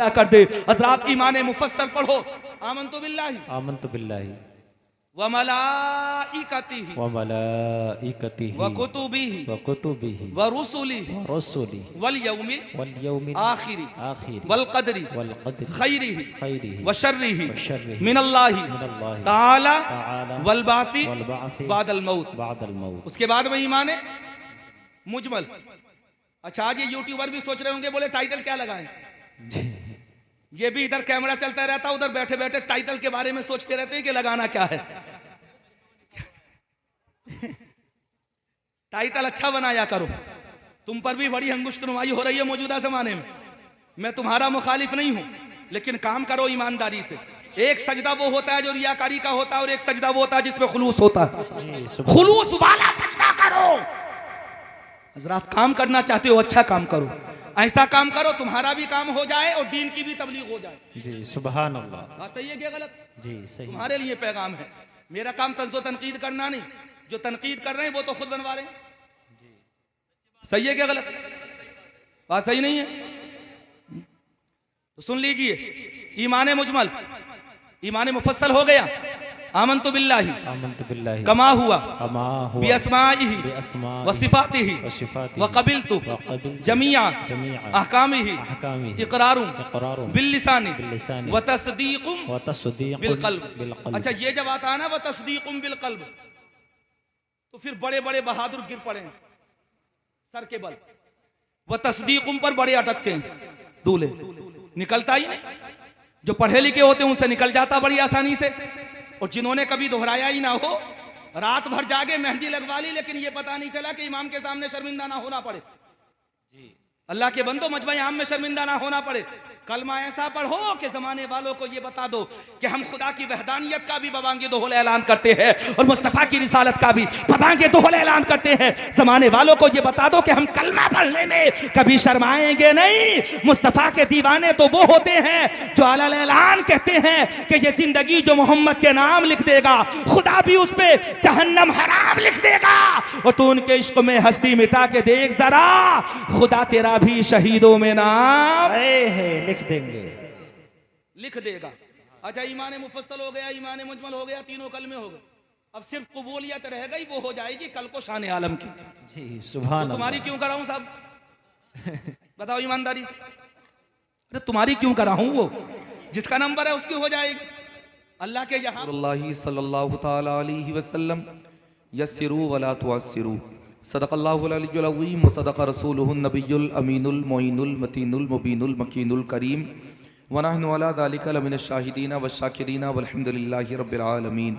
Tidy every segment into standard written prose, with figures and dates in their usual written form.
कर दे। हज़रात ईमान मुफस्सल पढ़ो, आमन्तु बिल्लाहि व मलाइकतिही व कुतुबिही व रुसुलिही वल यौमिल आखिरी वल क़द्रि खैरिही व शर्रिही मिनल्लाहि ताला वल बासी बादल मौत। उसके बाद में ईमान मुजमल। अच्छा, आज ये यूट्यूबर भी सोच रहे होंगे, बोले टाइटल क्या लगाएं। ये भी इधर कैमरा चलता रहता, उधर बैठे बैठे टाइटल के बारे में सोचते रहते हैं कि लगाना क्या है। टाइटल अच्छा बनाया करो। तुम पर भी बड़ी अंगुष्ठनुमाई हो रही है मौजूदा जमाने में। मैं तुम्हारा मुखालिफ नहीं हूं, लेकिन काम करो ईमानदारी से। एक सजदा वो होता है जो रियाकारी का होता है, और एक सजदा वो होता है जिसमें खुलूस होता है। खुलूस वाला सजदा करो। हजरात, काम करना चाहते हो, अच्छा काम करो, ऐसा काम करो तुम्हारा भी काम हो जाए और दीन की भी तबलीग हो जाए। जी सुभान अल्लाह। बात सही है क्या गलत? जी सही। तुम्हारे लिए पैगाम है। मेरा काम तंज़ो तनकीद करना नहीं। जो तनकीद कर रहे हैं वो तो खुद बनवा रहे हैं। सही है क्या गलत? बात सही नहीं है तो सुन लीजिए। ईमान मुजमल, ईमान मुफस्सल हो गया। आमन्तु बिल्लाहि कमा हुआ बिअस्माइही व सिफातिही व क़बिलतु जमीआ अहकामिही इक़रारुम बिल लिसानी व तस्दीक़ुम बिल क़ल्ब। अच्छा, ये जब आता है ना व तस्दीक़ुम बिल क़ल्ब, तो फिर बड़े बड़े बहादुर गिर पड़े हैं सर के बल। व तस्दीक़ुम पर बड़े अटकते हैं, दूल्हे निकलता ही नहीं। जो पढ़े लिखे होते हैं उनसे निकल जाता बड़ी आसानी से। और जिन्होंने कभी दोहराया ही ना हो, रात भर जागे मेहंदी लगवा ली, लेकिन ये पता नहीं चला कि इमाम के सामने शर्मिंदा ना होना पड़े। अल्लाह के बंदो, मजमा आम में शर्मिंदा ना होना पड़े। कलमा ऐसा पढ़ो कि जमाने वालों को ये बता दो कि हम खुदा की वहदानियत का भी बबांगे दोहल ऐलान करते हैं और मुस्तफ़ा की रिसालत का भी बबांगे दोहल ऐलान करते हैं। जमाने वालों को ये बता दो कि हम कलमा पढ़ने में कभी शर्माएंगे नहीं। मुस्तफ़ा के दीवाने तो वो होते हैं जो अलल ऐलान कहते हैं कि ये जिंदगी जो मोहम्मद के नाम लिख देगा, खुदा भी उस पे जहन्नम हराम लिख देगा। और तू उनके इश्क में हस्ती मिटा के देख जरा, खुदा तेरा भी शहीदों में नाम लिख देगा। अच्छा, ईमान मुफस्सल हो गया, ईमान मुजमल हो गया, तीनों कलमे हो गए। अब सिर्फ कबूलियत रह गई, वो हो जाएगी कल को शान आलम की। जी सुभान। तो तुम्हारी क्यों कराऊं साहब? बताओ ईमानदारी से। अरे तुम्हारी क्यों कराऊं? वो जिसका नंबर है उसकी हो जाएगी। अल्लाह के यहाँ सल्लल्लाहु तआला अलैहि वसल्लम यस्सिरू वला तुअस्सिरू सदक़ल्लाहुल अलीयुल अज़ीम व सदक़ रसूलुहुन नबियुल अमीनुल मोइनुल मतीनुल मुबीनुल मकीनुल करीम व नहनु अला ज़ालिका लमिनश शाहिदीन व शाकिरीन वल्हम्दुलिल्लाहि रब्बिल आलमीन।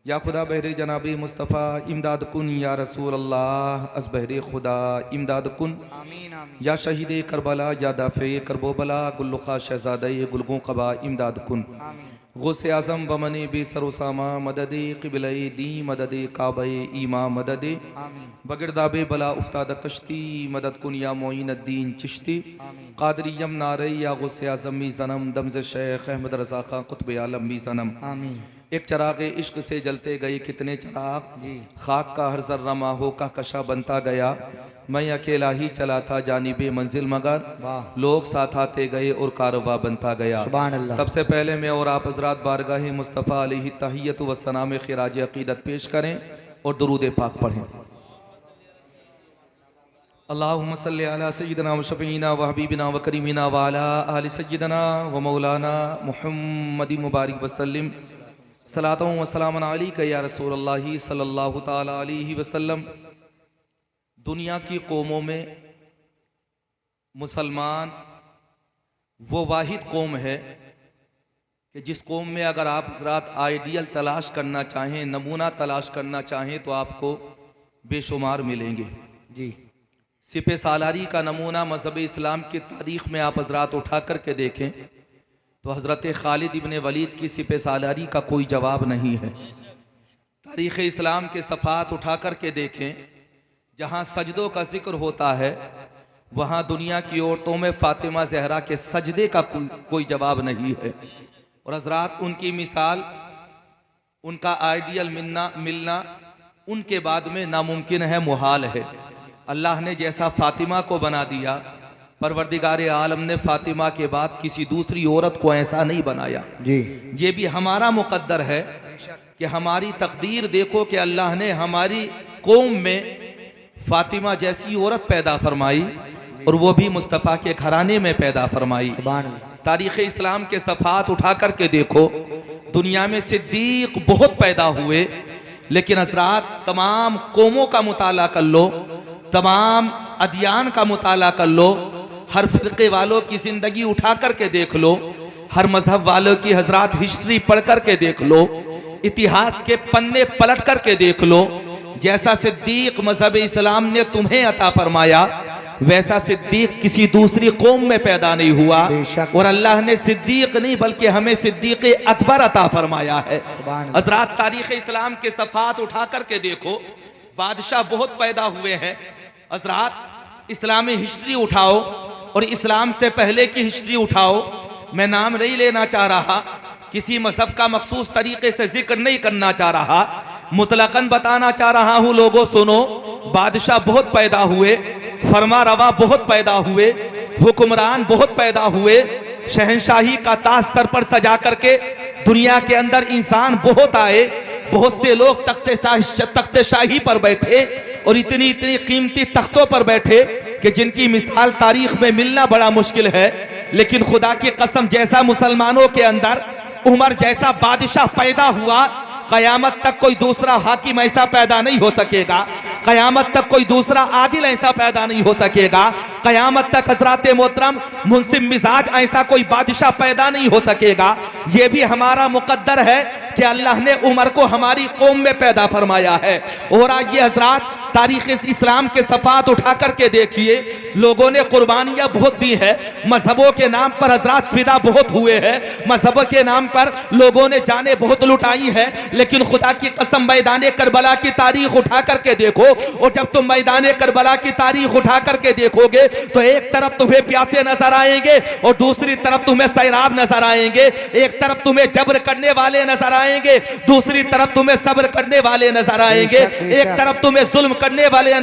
या खुदा बहरे जनाबी मुस्तफ़ा इमदाद कुन, या रसूल अल्लाह अज़ बहरे खुदा इमदाद कुन। या शहीद करबला, या दाफ़े करबोबला, गुल्लुखा शहज़ादे गुलगों क़बा इमदाद कुन। गौसे आज़म बमने बे सरोसामा मददे क़िबले दी मददे काबे ईमा मददे बगिरदाबे बला उफ्ताद कश्ती मदद कुन या मोइनुद्दीन चिश्ती क़ादरियम नारे या गौसे आज़म मी ज़नम दमज़ शेख अहमद रज़ा ख़ान क़ुत्ब आलम मी ज़नम। एक चराग़ इश्क से जलते गए कितने चराग़, खाक का हर ज़र्रा माहो का कशा बनता गया। मैं अकेला ही चला था जानिबे मंजिल, मगर लोग साथ आते गए और कारवा बनता गया। सबसे पहले मैं और आप हज़रात बारगाह मुस्तफ़ा अलैहि तहियत व सलाम खिराज अक़ीदत पेश करें और दुरूद पाक पढ़ें। अल्लाहुम्मा सल्लि अला सय्यिदिना व शफ़ीना व हबीबिना व करीमिना व अला आलि सय्यिदिना व मौलाना मुहम्मदिन मुबारक वसल्लम सलातु व सलामुन अलैका या रसूलल्लाह सल्लल्लाहु तआला अलैहि वसल्लम। दुनिया की कौमों में मुसलमान वो वाहिद कौम है कि जिस कौम में अगर आप हज़रात आइडियल तलाश करना चाहें, नमूना तलाश करना चाहें, तो आपको बेशुमार मिलेंगे। जी, सिपह सालारी का नमूना मज़हब इस्लाम की तारीख़ में आप हज़रात उठा करके देखें तो हज़रत खालिद इब्न वलीद की सिपह सालारी का कोई जवाब नहीं है। तारीख़ इस्लाम के सफ़ात उठा करके देखें, जहाँ सजदों का जिक्र होता है वहाँ दुनिया की औरतों में फ़ातिमा ज़हरा के सजदे का कोई जवाब नहीं है। और हज़रात उनकी मिसाल, उनका आइडियल मिलना उनके बाद में नामुमकिन है, मुहाल है। अल्लाह ने जैसा फ़ातिमा को बना दिया, परवरदिगार आलम ने फातिमा के बाद किसी दूसरी औरत को ऐसा नहीं बनाया जी। ये भी हमारा मुकद्दर है कि हमारी तकदीर देखो कि अल्लाह ने हमारी कौम में फातिमा जैसी औरत पैदा फरमाई और वो भी मुस्तफ़ा के घराने में पैदा फरमाई। तारीख़ इस्लाम के सफ़ात उठा करके देखो, दुनिया में सिद्दीक बहुत पैदा हुए, लेकिन हज़रात तमाम कौमों का मुताला कर लो, तमाम अदियान का मुताला कर लो, हर फ़िरक़े वालों की ज़िंदगी उठा करके देख लो, हर मज़हब वालों की हज़रात हिस्ट्री पढ़ करके देख लो, इतिहास के पन्ने पलट करके देख लो। जैसा सिद्दीक मज़हब इस्लाम ने तुम्हें अता फरमाया, वैसा सिद्दीक किसी दूसरी कौम में पैदा नहीं हुआ। और अल्लाह ने सिद्दीक नहीं बल्कि हमें सिद्दीक अकबर अता फरमाया है। हज़रात तारीख़ इस्लाम के सफ़ात उठा करके देखो, बादशाह बहुत पैदा हुए हैं। हज़रात इस्लामी हिस्ट्री उठाओ और इस्लाम से पहले की हिस्ट्री उठाओ। मैं नाम नहीं लेना चाह रहा, किसी मज़हब का मखसूस तरीके से जिक्र नहीं करना चाह रहा, मुतलकन बताना चाह रहा हूँ। लोगों सुनो, बादशाह बहुत पैदा हुए, फरमा रवा बहुत पैदा हुए, हुक्मरान बहुत पैदा हुए, शहनशाही का ताज सर पर सजा करके दुनिया के अंदर इंसान बहुत आए, बहुत से लोग तख्ते शाही पर बैठे और इतनी इतनी कीमती तख्तों पर बैठे कि जिनकी मिसाल तारीख में मिलना बड़ा मुश्किल है। लेकिन खुदा की कसम, जैसा मुसलमानों के अंदर उमर जैसा बादशाह पैदा हुआ, कयामत तक कोई दूसरा हाकिम ऐसा पैदा नहीं हो सकेगा, कयामत तक कोई दूसरा आदिल ऐसा पैदा नहीं हो सकेगा, कयामत तक हजरात मोहतरम मुंसिफ मिजाज ऐसा कोई बादशाह पैदा नहीं हो सकेगा। ये भी हमारा मुकद्दर है कि अल्लाह ने उमर को हमारी कौम में पैदा फरमाया है। और आज ये हजरात तारीख़ इस्लाम के सफ़ात उठा करके देखिए, लोगों ने कुर्बानियाँ बहुत दी है, मजहबों के नाम पर हजरात फिदा बहुत हुए हैं, मजहब के नाम पर लोगों ने जाने बहुत लुटाई है। लेकिन खुदा की कसम, मैदान करबला की तारीख उठा करके देखो, और जब तुम मैदान करबला की तारीख उठा करके देखोगे तो एक तरफ तुम्हें प्यासे नजर आएंगे और दूसरी तरफ तुम्हें सैराब नजर आएंगे, एक तरफ तुम्हें जबर करने वाले नजर आएंगे, दूसरी तरफ तुम्हें सब्र करने वाले नजर आएंगे, एक तरफ तुम्हें जुल्म करने वाले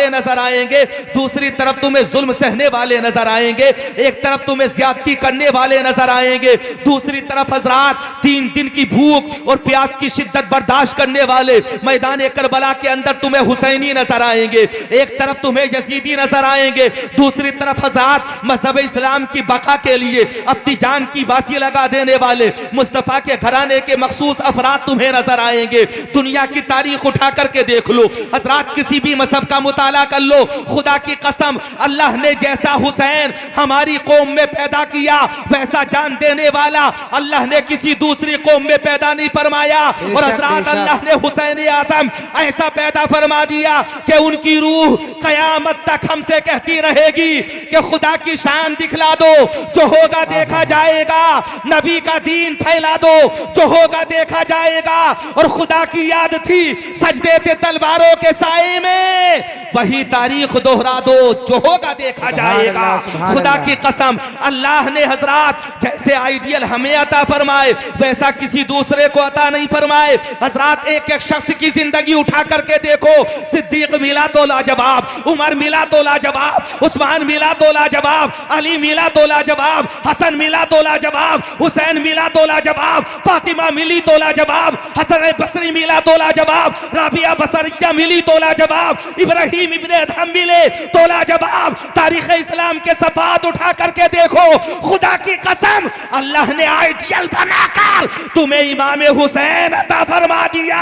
नजर आएंगे, दूसरी तरफ तुम्हें जुल्म सहने वाले नजर आएंगे, एक तरफ तुम्हें ज्यादती करने वाले नजर आएंगे, दूसरी तरफ हजरात 3 दिन की भूख और प्यास की शिद्दत बर्दाश्त करने वाले मैदान करबला के अंदर तुम्हें हुसैनी नजर आएंगे, एक तरफ तुम्हें यजीदी नजर आएंगे, दूसरी तरफ हज़रात मज़हब इस्लाम की बका के लिए अपनी जान की बासी लगा देने वाले मुस्तफ़ा के घराने के मखसूस अफराद तुम्हें नजर आएंगे। दुनिया की तारीख उठा करके देख लो हजरात, किसी भी मज़हब का मुताला कर लो, खुदा की कसम अल्लाह ने जैसा हुसैन हमारी कौम में पैदा किया, वैसा जान देने वाला अल्लाह ने किसी दूसरी कौम में पैदा नहीं फरमाया। और हजरात अल्लाह ने हुसैन आज़म ऐसा पैदा फरमा दिया कि उनकी रूह कयामत तक हमसे कहती रहेगी कि खुदा की शान दिखला दो, जो होगा देखा जाएगा, नबी का दीन फैला दो, जो होगा देखा जाएगा। और खुदा की याद थी सजदे थे तलवारों के साए में, वही तारीख दोहरा दो, जो होगा देखा जाएगा। खुदा की कसम अल्लाह ने हजरात जैसे आइडियल हमें अता फरमाए, वैसा किसी दूसरे को अता नहीं फरमाए। हजरात एक एक शख्स की जिंदगी उठा करके देखो, सिद्दीक मिला तो लाजवाब, उमर मिला तो लाजवाब, उस्मान मिला तो लाजवाब, अली मिला तो लाजवाब, हसन मिला तो लाजवाब, हुसैन मिला तो लाजवाब, फातिमा मिली तो लाजवाब, हसन बसरी मिला तो लाजवाब, राबिया बसरिया मिली तो लाजवाब, इब्राहिम इब्ने अदहम मिले तो लाजवाब। तारीख इस्लाम के सफात उठा करके देखो, खुदा की कसम अल्लाह ने आइडियल बनाकर तुम्हें इमाम हुसैन अता फरमा दिया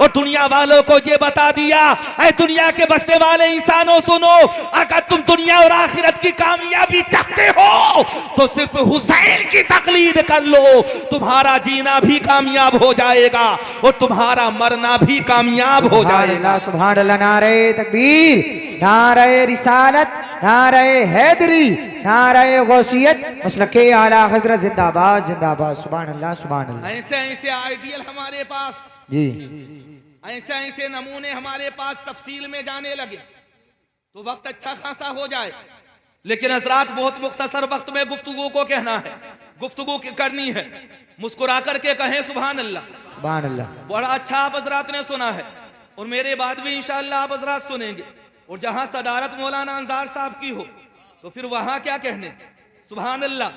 और दुनिया वालों को ये बता दिया, ऐ दुनिया के बसने वाले इंसानों सुनो, अगर तुम दुनिया और आखिरत की कामयाबी चाहते हो तो सिर्फ हुसैन की तकलीद कर लो, तुम्हारा जीना भी कामयाब हो जाएगा और तुम्हारा मरना भी कामयाब हो जाएगा। सुभान अल्लाह, नारे तकबीर, नारे रिसालत, नारे हैदरी, नारे गौसियत, मसलके आला हजरत जिंदाबाद जिंदाबाद। सुभान अल्लाह सुभान अल्लाह। ऐसे ऐसे आइडियल हमारे पास जी, ऐसे ऐसे नमूने हमारे पास तफसील में जाने लगे तो वक्त अच्छा खासा हो जाए। लेकिन हजरात बहुत मुख्तसर वक्त में गुफ्तगू को कहना है, गुफ्तगू करनी है, मुस्कुरा करके कहें सुभान अल्लाह सुभान अल्लाह। बड़ा अच्छा आप हजरात ने सुना है और मेरे बाद भी इंशाअल्लाह आप हजरात सुनेंगे। और जहां सदारत मौलाना अंसार साहब की हो तो फिर वहां क्या कहने। सुभान अल्लाह,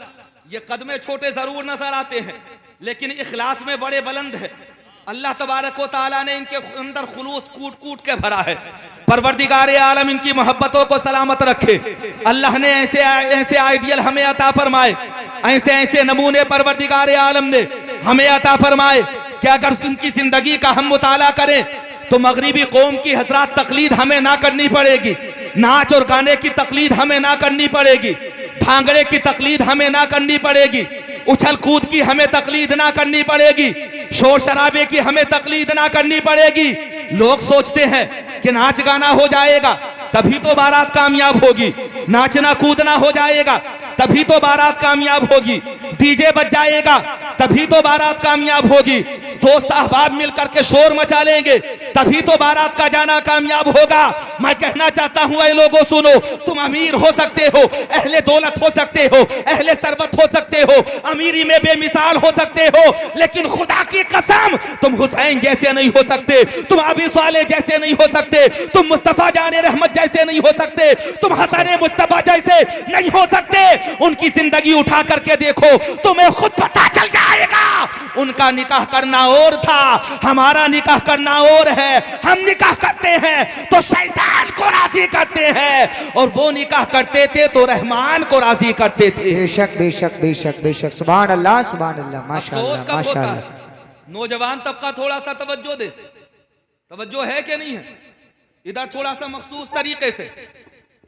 ये कदमे छोटे जरूर नजर आते हैं लेकिन इखलास में बड़े बुलंद है। अल्लाह तबारक व तआला ने इनके अंदर खुलूस कूट कूट के भरा है। परवरदिगार आलम इनकी मोहब्बतों को सलामत रखे। अल्लाह ने ऐसे ऐसे आइडियल हमें अता फरमाए, ऐसे ऐसे नमूने परवरदिगार आलम ने हमें अता फरमाए कि अगर उनकी जिंदगी का हम मुताला करें तो मगरिबी कौम की हजरात तकलीद हमें ना करनी पड़ेगी, नाच और गाने की तकलीद हमें ना करनी पड़ेगी, भांगड़े की तकलीद हमें ना करनी पड़ेगी, उछल कूद की हमें तकलीद ना करनी पड़ेगी, शोर शराबे की हमें तकलीद ना करनी पड़ेगी। लोग सोचते हैं कि नाच गाना हो जाएगा तभी तो बारात कामयाब होगी, नाचना कूदना हो जाएगा तभी तो बारात कामयाब होगी, डीजे बज जाएगा तभी तो बारात कामयाब होगी, दोस्त अहबाब मिलकर के शोर मचा लेंगे तभी तो बारात का जाना कामयाब होगा। मैं कहना चाहता हूं ऐ लोगों सुनो, तुम अमीर हो सकते हो, अहले दौलत हो सकते हो, अहले सरबत हो सकते हो, अमीरी में बेमिसाल हो सकते हो, लेकिन खुदा की कसम तुम हुसैन जैसे नहीं हो सकते, तुम अबी साले जैसे नहीं हो सकते, तुम मुस्तफा जाने रहमत जैसे नहीं हो सकते, तुम हसन मुस्तफा जैसे नहीं हो सकते। उनकी जिंदगी उठा करके देखो, तुम्हें खुद पता चल जाएगा। उनका निकाह करना और था, हमारा निकाह करना और है। हम निकाह करते हैं तो शैतान को राजी करते हैं और वो निकाह करते थे तो रहमान को राजी करते थे। बेशक बेशक बेशक बेशक, सुभान अल्लाह सुभान अल्लाह, माशाअल्लाह माशाअल्लाह। नौजवान तबका थोड़ा सा तवज्जो दे, तवज्जो है कि नहीं है इधर, थोड़ा सा मखसूस तरीके से।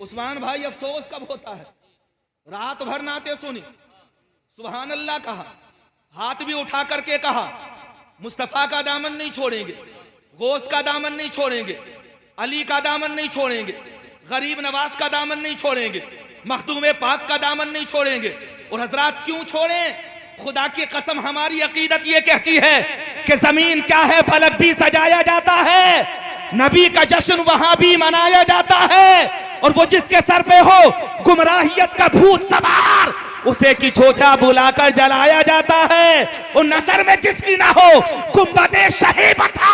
उस्मान भाई अफसोस कब होता है, रात भर नाते सुनी, सुभान अल्लाह कहा, हाथ भी उठा करके कहा मुस्तफा का दामन नहीं छोड़ेंगे, गौस का दामन नहीं छोड़ेंगे, अली का दामन नहीं छोड़ेंगे, गरीब नवाज का दामन नहीं छोड़ेंगे, मखदूम पाक का दामन नहीं छोड़ेंगे। और हजरात क्यों छोड़ें, खुदा की कसम हमारी अकीदत ये कहती है कि जमीन क्या है फलक भी सजाया जाता है, नबी का जश्न वहां भी मनाया जाता है, और वो जिसके सर पे हो गुमराहियत का भूत सवार उसे की छोचा बुलाकर जलाया जाता है, और नजर में जिसकी ना हो गुंबदे शहीबता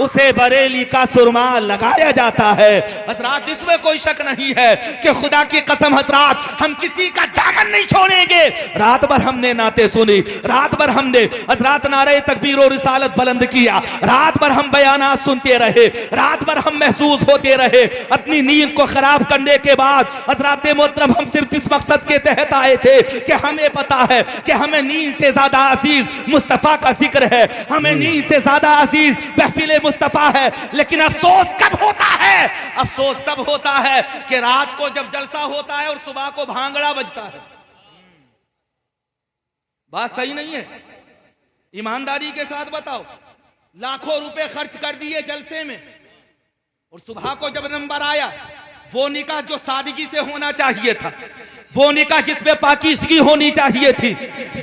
उसे बरेली का सुरमा लगाया जाता है। हजरात इसमें कोई शक नहीं है कि खुदा की कसम हजरात हम किसी का दामन नहीं छोड़ेंगे। रात भर हमने नाते सुनी, रात भर हमने हजरात नारे तकबीर और रिसालत बुलंद किया, रात भर हम बयानात सुनते रहे, रात भर हम महसूस होते रहे। अपनी नींद को खराब करने के बाद हजरात मोहतरम हम सिर्फ इस मकसद के तहत आए थे कि हमें पता है कि हमें नींद से ज्यादा अजीज मुस्तफा का जिक्र है, हमें नींद से ज्यादा अजीज महफिल मुस्तफा है। लेकिन अफसोस कब होता है, अफसोस तब होता है कि रात को जब जलसा होता है और सुबह को भांगड़ा बजता है। बात सही नहीं है, ईमानदारी के साथ बताओ। लाखों रुपए खर्च कर दिए जलसे में और सुबह को जब नंबर आया, वो निकाह जो सादगी से होना चाहिए था, वो निकाह जिसमें पाकीज़गी होनी चाहिए थी,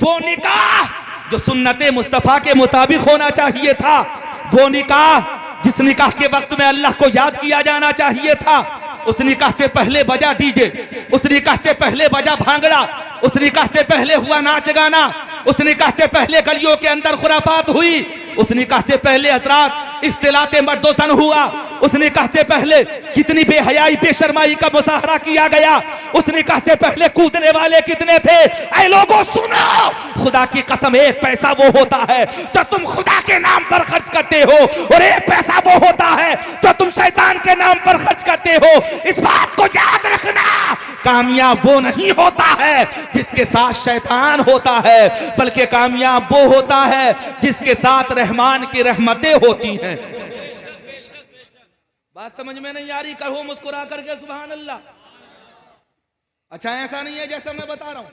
वो निकाह जो सुन्नते मुस्तफा के मुताबिक होना चाहिए था, वो निकाह जिस निकाह के वक्त में अल्लाह को याद किया जाना चाहिए था, उस निकाह से पहले बजा डीजे, उस निकाह से पहले बजा भांगड़ा, उस निकाह से पहले हुआ नाच गाना, उस निकाह से पहले गलियों के अंदर खुराफात हुई, उस निकाह से पहले हजरात इख्तिलाते मर्दोसन हुआ, उस निकाह से पहले कितनी बेहयाई बेशर्माई का मुजाहरा किया गया, उस निकाह से पहले कूदने वाले कितने थे। ऐ लोगों सुनो, खुदा की कसम एक पैसा वो होता है जो तुम खुदा के नाम पर खर्च करते हो, और एक पैसा वो होता है जो तुम शैतान के नाम पर खर्च करते हो। इस बात को याद रखना, कामयाब वो नहीं होता है जिसके साथ शैतान होता है, बल्कि कामयाब वो होता है जिसके साथ रहमान की रहमतें होती हैं। बात समझ में नहीं आ रही, कहो मुस्कुरा करके सुभान अल्लाह। अच्छा ऐसा नहीं है जैसा मैं बता रहा हूं।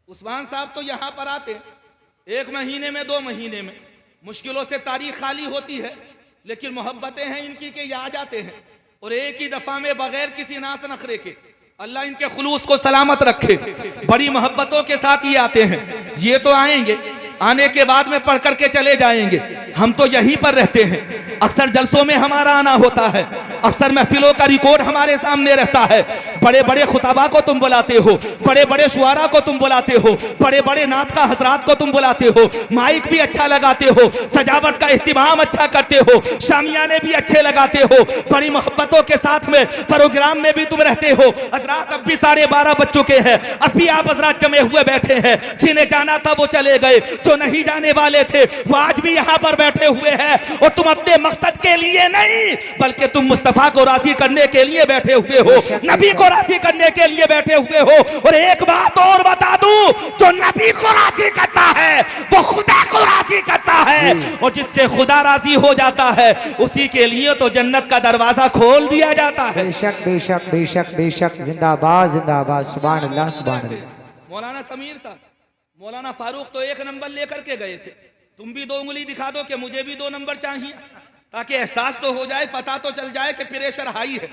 उस्मान साहब तो यहां पर आते 1 महीने में 2 महीने में, मुश्किलों से तारीख खाली होती है, लेकिन मोहब्बतें हैं इनकी के ये आ जाते हैं, और एक ही दफा में बगैर किसी नास नखरे के, अल्लाह इनके खुलूस को सलामत रखे, बड़ी मोहब्बतों के साथ ये आते हैं। ये तो आएंगे, आने के बाद में पढ़ करके चले जाएंगे, हम तो यहीं पर रहते हैं। अक्सर जलसों में हमारा आना होता है, अक्सर महफिलों का रिकॉर्ड हमारे सामने रहता है। बड़े बड़े खुताबा को तुम बुलाते हो, बड़े बड़े शुआरा को तुम बुलाते हो, बड़े बड़े नात का हजरात को तुम बुलाते हो, माइक भी अच्छा लगाते हो, सजावट का इस्तेमाल अच्छा करते हो, शामियाने भी अच्छे लगाते हो, बड़ी मोहब्बतों के साथ में प्रोग्राम में भी तुम रहते हो। हजरात अब भी 12:30 बज चुके हैं, अब भी आप हजरात जमे हुए बैठे हैं। जिन्हें जाना था वो चले गए, जो नहीं जाने वाले थे वो आज भी यहाँ पर बैठे हुए हैं। और तुम अपने मकसद के लिए नहीं बल्कि तुम मुस्तफा को राजी करने के लिए बैठे हुए हो, नबी को राजी करने के लिए बैठे हुए हो। और एक बात और बता दूं, जो नबी को राजी करता है वो खुदा को राजी करता है, और जिससे खुदा राजी हो जाता है उसी के लिए तो जन्नत का दरवाजा खोल दिया जाता है। बेशक बेशक बेशक बेशक, जिंदाबाद जिंदाबाद, सुभान अल्लाह सुभान अल्लाह। मौलाना समीर साहब, मौलाना फारूक तो 1 नंबर लेकर के गए थे, तुम भी 2 उंगली दिखा दो कि मुझे भी 2 नंबर चाहिए, ताकि एहसास तो हो जाए, पता तो चल जाए कि प्रेशर हाई है,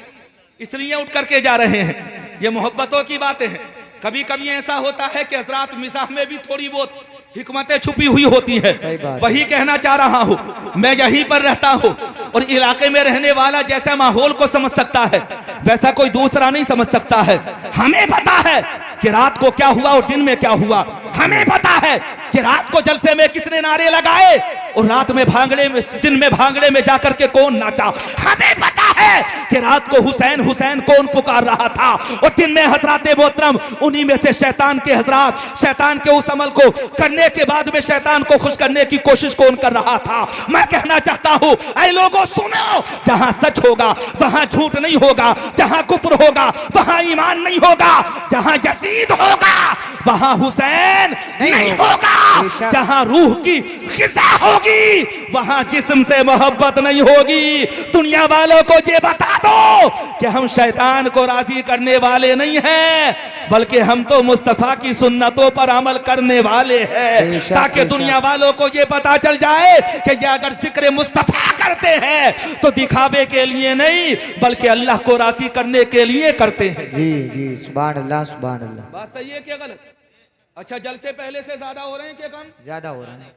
इसलिए उठ करके जा रहे हैं। ये मोहब्बतों की बातें हैं। कभी कभी ऐसा होता है कि हजरात मिजाह में भी थोड़ी बहुत हिकमतें छुपी हुई होती है। वही कहना चाह रहा हूँ, मैं यहीं पर रहता हूँ और इलाके में रहने वाला जैसा माहौल को समझ सकता है वैसा कोई दूसरा नहीं समझ सकता है। हमें पता है कि रात को क्या हुआ और दिन में क्या हुआ, हमें पता है कि रात को जलसे में किसने नारे लगाए और रात में भांगड़े में, दिन में भांगड़े में जाकर के कौन नाचा। हमें पता है कि रात को हुसैन हुसैन कौन पुकार रहा था और दिन में हजरात मोहतरम उन्हीं में से शैतान के हजरात, शैतान के उस अमल को करने के बाद में शैतान को खुश करने की कोशिश कौन कर रहा था। मैं कहना चाहता हूं, ऐ लोगों सुनो, जहां सच होगा वहां झूठ नहीं होगा, जहां कुफ्र होगा वहां ईमान नहीं होगा, जहां यजीद होगा वहां हुसैन नहीं होगा, जहां रूह की ग़िज़ा होगी वहां जिस्म से मोहब्बत नहीं होगी। दुनिया वालों को ये बता दो कि हम शैतान को राजी करने वाले नहीं हैं, बल्कि हम तो मुस्तफा की सुन्नतों पर अमल करने वाले हैं, ताकि दुनिया वालों को ये पता चल जाए कि ये अगर जिक्र मुस्तफा करते हैं तो दिखावे के लिए नहीं बल्कि अल्लाह को राजी करने के लिए करते हैं। जी जी, सुभान अल्लाह सुभान अल्लाह। बात सही है क्या गलत? अच्छा, जल से पहले से ज्यादा हो रहे हैं क्या कम? ज्यादा हो रहा है,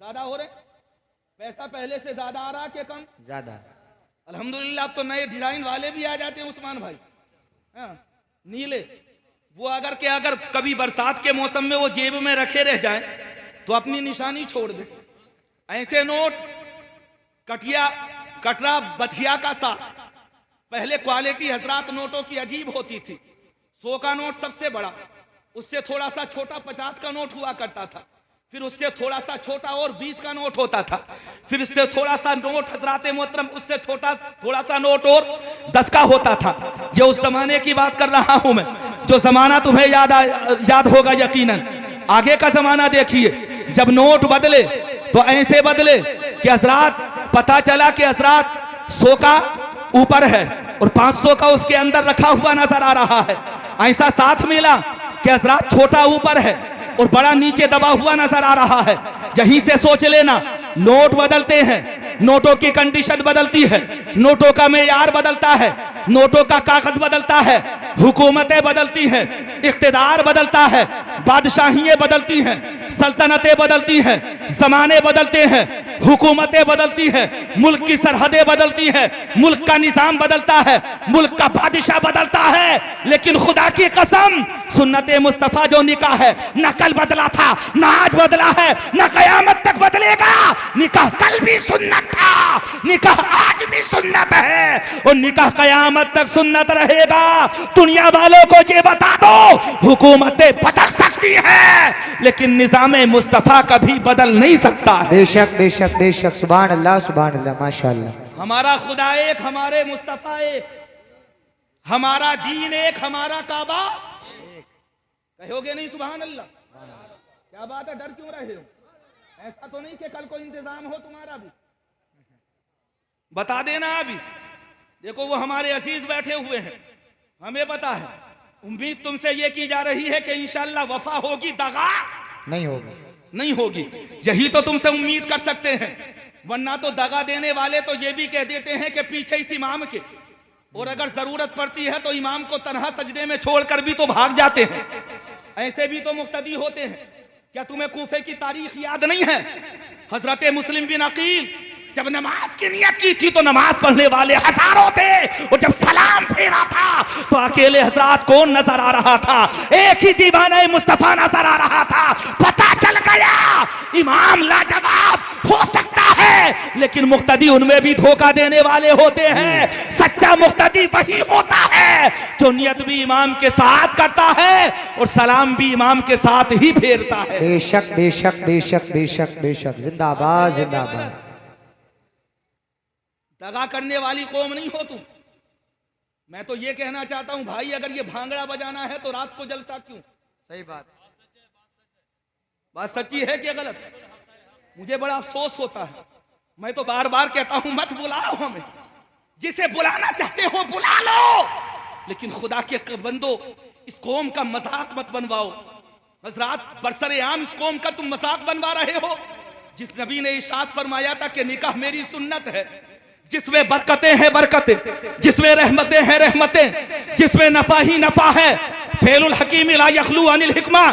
ज्यादा हो रहे हैं। पैसा पहले से ज्यादा आ रहा है क्या कम? ज्यादा। अल्हम्दुलिल्लाह, अब तो नए डिजाइन वाले भी आ जाते हैं उस्मान भाई, हाँ, नीले। वो अगर कभी बरसात के मौसम में वो जेब में रखे रह जाए तो अपनी निशानी छोड़ दे। ऐसे नोट कटरा बथिया का साथ। पहले क्वालिटी हजरात नोटों की अजीब होती थी। 100 का नोट सबसे बड़ा, उससे थोड़ा सा छोटा 50 का नोट हुआ करता था, फिर उससे थोड़ा सा छोटा और 20 का नोट होता था, फिर उससे थोड़ा सा नोट हजरात मोहतरम उससे छोटा थोड़ा सा नोट और 10 का होता था। ये उस जमाने की बात कर रहा हूं मैं, जो जमाना तुम्हें याद होगा यकीनन। आगे का जमाना देखिए, जब नोट बदले तो ऐसे बदले कि हजरात पता चला कि हजरात 100 का ऊपर है और 500 का उसके अंदर रखा हुआ नजर आ रहा है। ऐसा साथ मिला कि हजरात छोटा ऊपर है और बड़ा नीचे दबा हुआ नजर आ रहा है। यहीं से सोच लेना, नोट बदलते हैं, नोटों की कंडीशन बदलती है, नोटों का मेयार बदलता है, नोटों का कागज बदलता है, हुकूमतें बदलती हैं, इख्तिदार बदलता है, बादशाहियां बदलती हैं, सल्तनतें बदलती हैं, जमाने बदलते हैं, हुकूमतें बदलती हैं, मुल्क की सरहदें बदलती हैं, मुल्क का निजाम बदलता है, मुल्क का बादशाह बदलता है। लेकिन खुदा की कसम, सुन्नत मुस्तफा जो निकाह है, न कल बदला था, न आज बदला है, न कयामत तक बदलेगा। निकाह कल भी सुन्नत था, निकाह आज भी सुन्नत है और निकाह कयामत तक सुन्नत रहेगा। दुनिया वालों को ये बता दो, हुकूमतें बदल सकती हैं लेकिन निजामे मुस्तफा कभी बदल नहीं सकता। बेशक बेशक बेशक, सुभान अल्लाह सुभान अल्लाह, माशाअल्लाह। हमारा खुदा एक, हमारे मुस्तफा एक, हमारा दीन एक, हमारा काबा एक। कहोगे नहीं सुभान अल्लाह? क्या बात है, डर क्यों रहे हो? ऐसा तो नहीं कि कल को इंतजाम हो तुम्हारा भी, बता देना अभी। देखो वो हमारे अजीज बैठे हुए हैं, हमें पता है। उम्मीद तुमसे ये की जा रही है कि इंशाअल्लाह वफा होगी, दगा नहीं होगी, नहीं होगी। यही तो तुमसे उम्मीद कर सकते हैं, वरना तो दगा देने वाले तो ये भी कह देते हैं कि पीछे इस इमाम के, और अगर जरूरत पड़ती है तो इमाम को तन्हा सजदे में छोड़कर भी तो भाग जाते हैं। ऐसे भी तो मुक्तदी होते हैं। क्या तुम्हें कूफे की तारीख याद नहीं है? हजरत मुस्लिम बिन अकील जब नमाज की नियत की थी तो नमाज पढ़ने वाले हजारों थे, और जब सलाम फेरा था तो अकेले हजरात कौन नजर आ रहा था? एक ही दीवाना मुस्तफा नजर आ रहा था। पता चल गया इमाम लाजवाब हो सकता है, लेकिन मुक्तदी उनमें भी धोखा देने वाले होते हैं। सच्चा मुक्तदी वही होता है जो नियत भी इमाम के साथ करता है और सलाम भी इमाम के साथ ही फेरता है। बेशक बेशक बेशक बेशक बेशक, जिंदाबाद जिंदाबाद। दगा करने वाली कौम नहीं हो तुम। मैं तो ये कहना चाहता हूं भाई, अगर ये भांगड़ा बजाना है तो रात को जलसा क्यों? सही बात, बात सच्ची है कि गलत? मुझे बड़ा अफसोस होता है। मैं तो बार बार कहता हूं मत बुलाओ हमें, जिसे बुलाना चाहते हो बुला लो, लेकिन खुदा के बंदो इस कौम का मजाक मत बनवाओ। हजरात बरसरे आम इस कौम का तुम मजाक बनवा रहे हो। जिस नबी ने इरशाद फरमाया था कि निकाह मेरी सुन्नत है, जिसमें बरकतें हैं बरकतें, जिसमें रहमतें हैं रहमतें, जिसमें नफा ही नफा है। फेलुल हकीम ला यखलू अनिल हिकमा।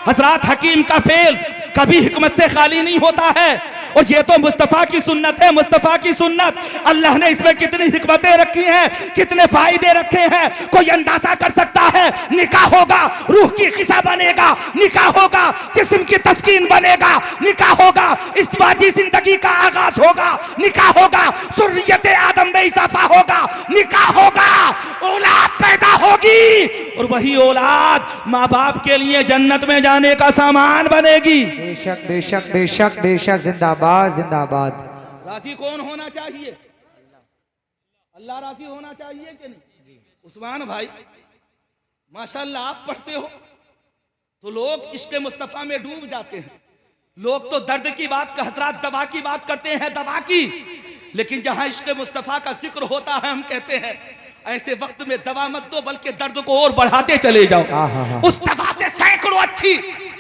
हजरात हकीम का फेल कभी हिकमत से खाली नहीं होता है, और ये तो मुस्तफ़ा की सुन्नत है। मुस्तफ़ा की सुन्नत, अल्लाह ने इसमें कितनी हिकमतें रखी हैं, कितने फायदे रखे हैं, कोई अंदाजा कर सकता है? निकाह होगा रूह की ग़िज़ा बनेगा, निकाह होगा जिस्म की तस्कीन बनेगा, निकाह होगा इस्तिवादी जिंदगी का आगाज होगा, निकाह होगा सुर्रियत आदम में इजाफा होगा, निकाह होगा औलाद पैदा होगी, और वही औलाद माँ बाप के लिए जन्नत में जाने का सामान बनेगी। बेशक बेशक बेशक बेशक, जिंदाबाद जिंदाबाद। राजी कौन होना चाहिए? अल्लाह राजी होना चाहिए कि नहीं? उस्मान भाई माशाल्लाह आप पढ़ते हो तो लोग इश्क़ मुस्तफ़ा में डूब जाते हैं। लोग तो दर्द की बात, हज़रात दवा की बात करते हैं, दवा की, लेकिन जहां इश्क़ मुस्तफ़ा का जिक्र होता है हम कहते हैं ऐसे वक्त में दवा मत दो, बल्कि दर्द को और बढ़ाते चले जाओ। उस दवा से सैकड़ों अच्छी,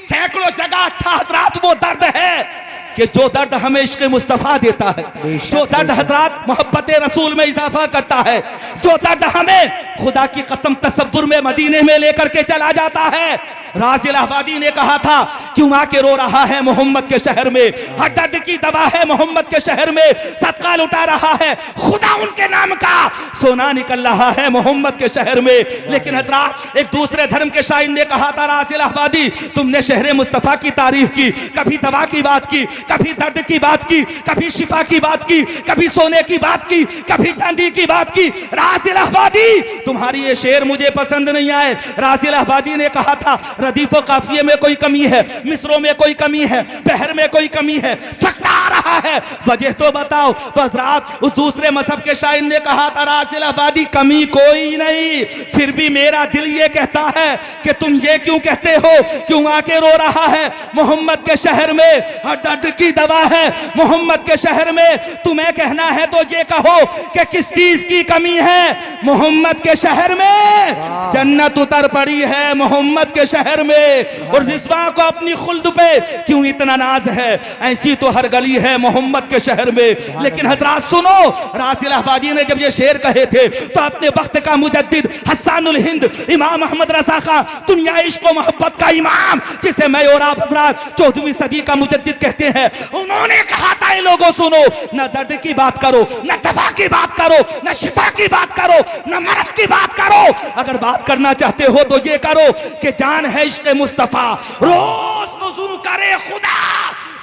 सैकड़ों जगह अच्छा हजरात वो दर्द है कि जो दर्द हमें इश्क़ मुस्तफ़ा देता है, जो दर्द हजरात मोहब्बत रसूल में इजाफा करता है, जो दर्द हमें खुदा की कसम तसव्वुर में मदीने में लेकर के चला जाता है। राज़ी इलाहाबादी ने कहा था क्यों आके रो रहा है मोहम्मद के शहर में, हर दर्द की दवा है मोहम्मद के शहर में, सदका लुटा रहा है खुदा उनके नाम का, सोना निकल रहा है मोहम्मद के शहर में। लेकिन हजरात एक दूसरे धर्म के शायर ने कहा था, राज़ी इलाहाबादी तुमने शहर मुस्तफ़ा की तारीफ की, कभी दवा की बात की, कभी दर्द की बात की, कभी शिफा की बात की, कभी सोने की बात की, कभी चांदी की बात की। राज़ी इलाहाबादी तुम्हारी ये शेर मुझे पसंद नहीं आए। राज़ी इलाहाबादी ने कहा था रदीफ व काफिये में कोई कमी है, मिसरों में कोई कमी है, बहर में कोई कमी है, सकता आ रहा है, वजह तो बताओ। तो हजरात उस दूसरे मजहब के शायर ने कहा था राज़ी इलाहाबादी कमी कोई नहीं, फिर भी मेरा दिल ये कहता है कि तुम ये क्यों कहते हो, क्यों आके रो रहा है मोहम्मद के शहर में, हर दर्द की दवा है मोहम्मद के शहर में। तुम्हें कहना है तो ये कहो कि किस चीज की कमी है मोहम्मद के शहर में? जन्नत उतर पड़ी है मोहम्मद के शहर में, और रिज़वा को अपनी खुल्द पे क्यों इतना नाज है, ऐसी तो हर गली है मोहम्मद के शहर में। लेकिन हजरात सुनो, राज़ी इलाहाबादी ने जब ये शेर कहे थे तो अपने वक्त का मुजद्दिद हस्सानुल हिंद इमाम अहमद रज़ा खां, दुनिया इश्क व मोहब्बत का इमाम, जिसे मैं और आप हजरात 14वीं सदी का मुजद्दिद कहते हैं, उन्होंने कहा था ये लोगों सुनो, न दर्द की बात करो, न दवा की बात करो, न शिफा की बात करो, न मरज की बात करो। अगर बात करना चाहते हो तो ये करो कि जान है इश्क़ मुस्तफ़ा, रोज वज़ू करे खुदा,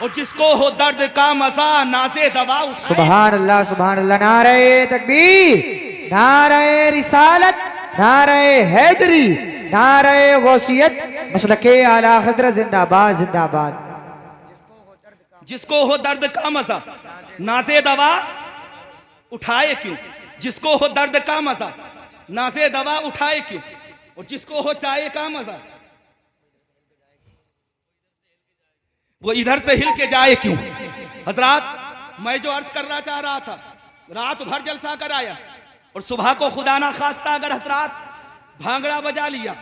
और जिसको हो दर्द का मजा नाज़े दवा। सुभान अल्लाह सुभान अल्लाह। नारे तकबीर, नारे रिसालत, नारे हैदरी, नारे गौसियत, मसलके आला हज़रत जिंदाबाद जिंदाबाद। जिसको हो दर्द का मजा नाज़े दवा उठाए क्यों, जिसको हो दर्द का मजा नाज़े दवा उठाए क्यों, और जिसको हो चाय का मजा वो इधर से हिल के जाए क्यों। हजरात मैं जो अर्ज करना चाह रहा था, रात भर जलसा कराया और सुबह को खुदा ना खास्ता अगर हजरात भांगड़ा बजा लिया,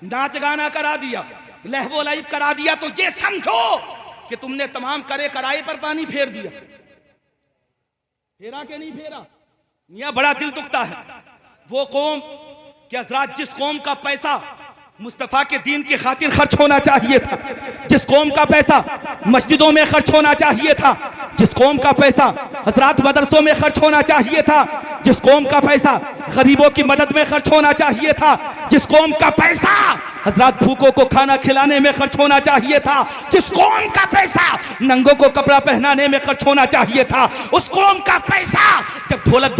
नाच गाना करा दिया, लहवो लाइब करा दिया, तो ये समझो कि तुमने तमाम करे कराए पर पानी फेर दिया। फेरा के नहीं फेरा? मियां बड़ा दिल दुखता है। वो कौम कि हजरात जिस कौम का पैसा मुस्तफ़ा के दीन की खातिर खर्च होना चाहिए था, जिस कौम का पैसा मस्जिदों में खर्च होना चाहिए था, जिस कौम का पैसा हजरात मदरसों में खर्च होना चाहिए था, जिस कौम का पैसा गरीबों की मदद में खर्च होना चाहिए था, जिस कौम का पैसा हजरात भूखों को खाना खिलाने में खर्च होना चाहिए था, जिस कौम का पैसा नंगों को कपड़ा पहनाने में खर्च होना चाहिए था, उस कौम का पैसा जब ढोलक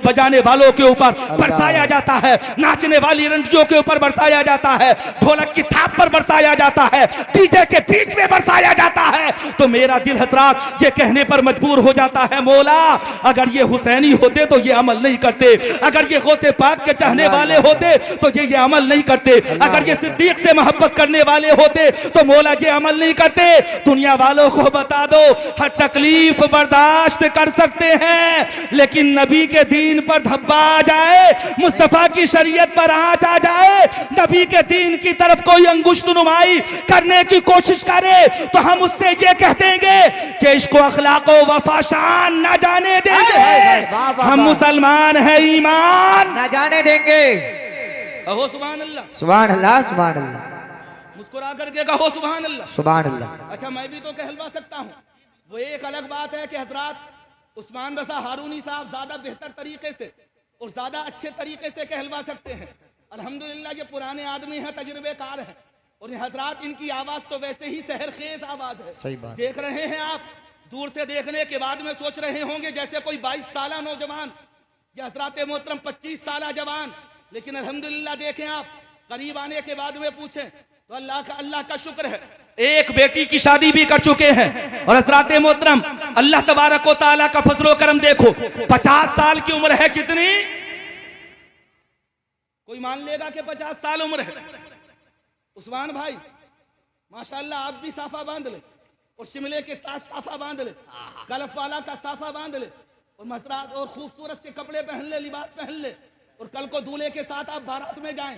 बजाने वालों के ऊपर बरसाया जाता है, नाचने वाली रंडियों के ऊपर बरसाया जाता है, ढोलक की थाप पर बरसाया जाता है, डीजे के बीच में बरसाया जाता है, तो मेरा दिल हजरात ये कहने पर मजबूर हो जाता है, मौला अगर ये हुसैनी होते तो ये अमल नहीं करते, अगर ये गौसे पाक के चाहने वाले होते तो ये अमल नहीं करते, अगर ये सिद्दीक से मोहब्बत करने वाले होते तो मौला ये अमल नहीं करते। दुनिया वालों को बता दो हर तकलीफ बर्दाश्त कर सकते हैं, लेकिन नबी के दीन पर धब्बा आ जाए, मुस्तफा की शरीयत पर आंच आ जाए, नबी के दीन की तरफ कोई अंगुश्त नुमाई करने की कोशिश करे तो हम उससे ये कह देंगे कि इश्क अखलाक वफा शान न जाने देंगे, हम मुसलमान हैं ईमान न जाने देंगे। कहो सुभान अल्लाह, सुभान अल्लाह, सुभान अल्लाह, मुस्कुरा करके कहो सुभान अल्लाह, सुभान अल्लाह। अच्छा मैं भी तो कहलवा सकता हूँ, वो एक अलग बात है कि हजरात उस्मान रसा हारूनी साहब ज्यादा बेहतर तरीके से और ज्यादा अच्छे तरीके से कहलवा सकते हैं। अल्हम्दुलिल्लाह ये पुराने आदमी हैं, तजुर्बेकार हैं, और ये हजरात इनकी आवाज तो वैसे ही सहरखेज आवाज है। सही बात। देख रहे हैं आप, दूर से देखने के बाद में सोच रहे होंगे जैसे कोई 22 साल नौजवान या हजरात मोहतरम 25 साल जवान, लेकिन अल्हम्दुलिल्लाह देखें आप करीब आने के बाद में पूछें तो अल्लाह का शुक्र है एक बेटी की शादी भी कर चुके हैं। और हजरात मोहतरम अल्लाह तबारक व तआला का फजलो करम देखो, 50 साल की उम्र है कितनी, कोई मान लेगा कि 50 साल उम्र है। उस्मान भाई माशाल्लाह आप भी साफा बांध ले और शिमले के साथ साफा बांध ले, गलफ वाला का साफा बांध ले और मसरात और खूबसूरत से कपड़े पहन ले, लिबास पहन ले, और कल को दूल्हे के साथ आप बारात में जाएं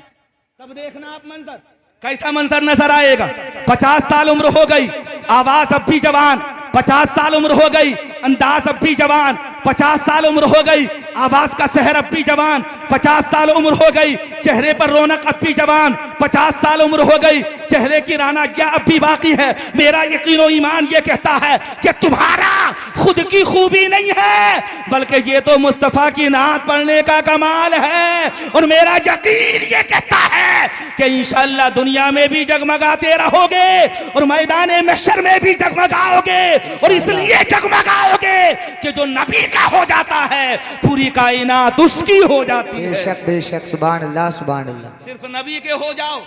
तब देखना आप मंजर, कैसा मंजर नजर आएगा। 50 साल उम्र हो गई, आवाज अब भी जवान, 50 साल उम्र हो गई, अंदाज अब भी जवान, 50 साल उम्र हो गई, आवाज का सहर अब भी जवान, 50 साल उम्र हो गई, चेहरे पर रौनक अब भी जवान, 50 साल उम्र हो गई, चेहरे की रानागियां अब भी बाकी है। मेरा यकीन और ईमान ये कहता है कि तुम्हारा खुद की खूबी नहीं है, बल्कि ये तो मुस्तफा की नात पढ़ने का कमाल है। और मेरा यकीन ये कहता है कि इंशाअल्लाह दुनिया में भी जगमगाते रहोगे और मैदान महशर में भी जगमगाओगे, और इसलिए जगमगाओगे कि जो नबी का हो जाता है पूरी कायनात उसकी हो जाती है। बेशक बेशक, सुभान अल्लाह, सुभान अल्लाह। सिर्फ नबी के हो जाओ,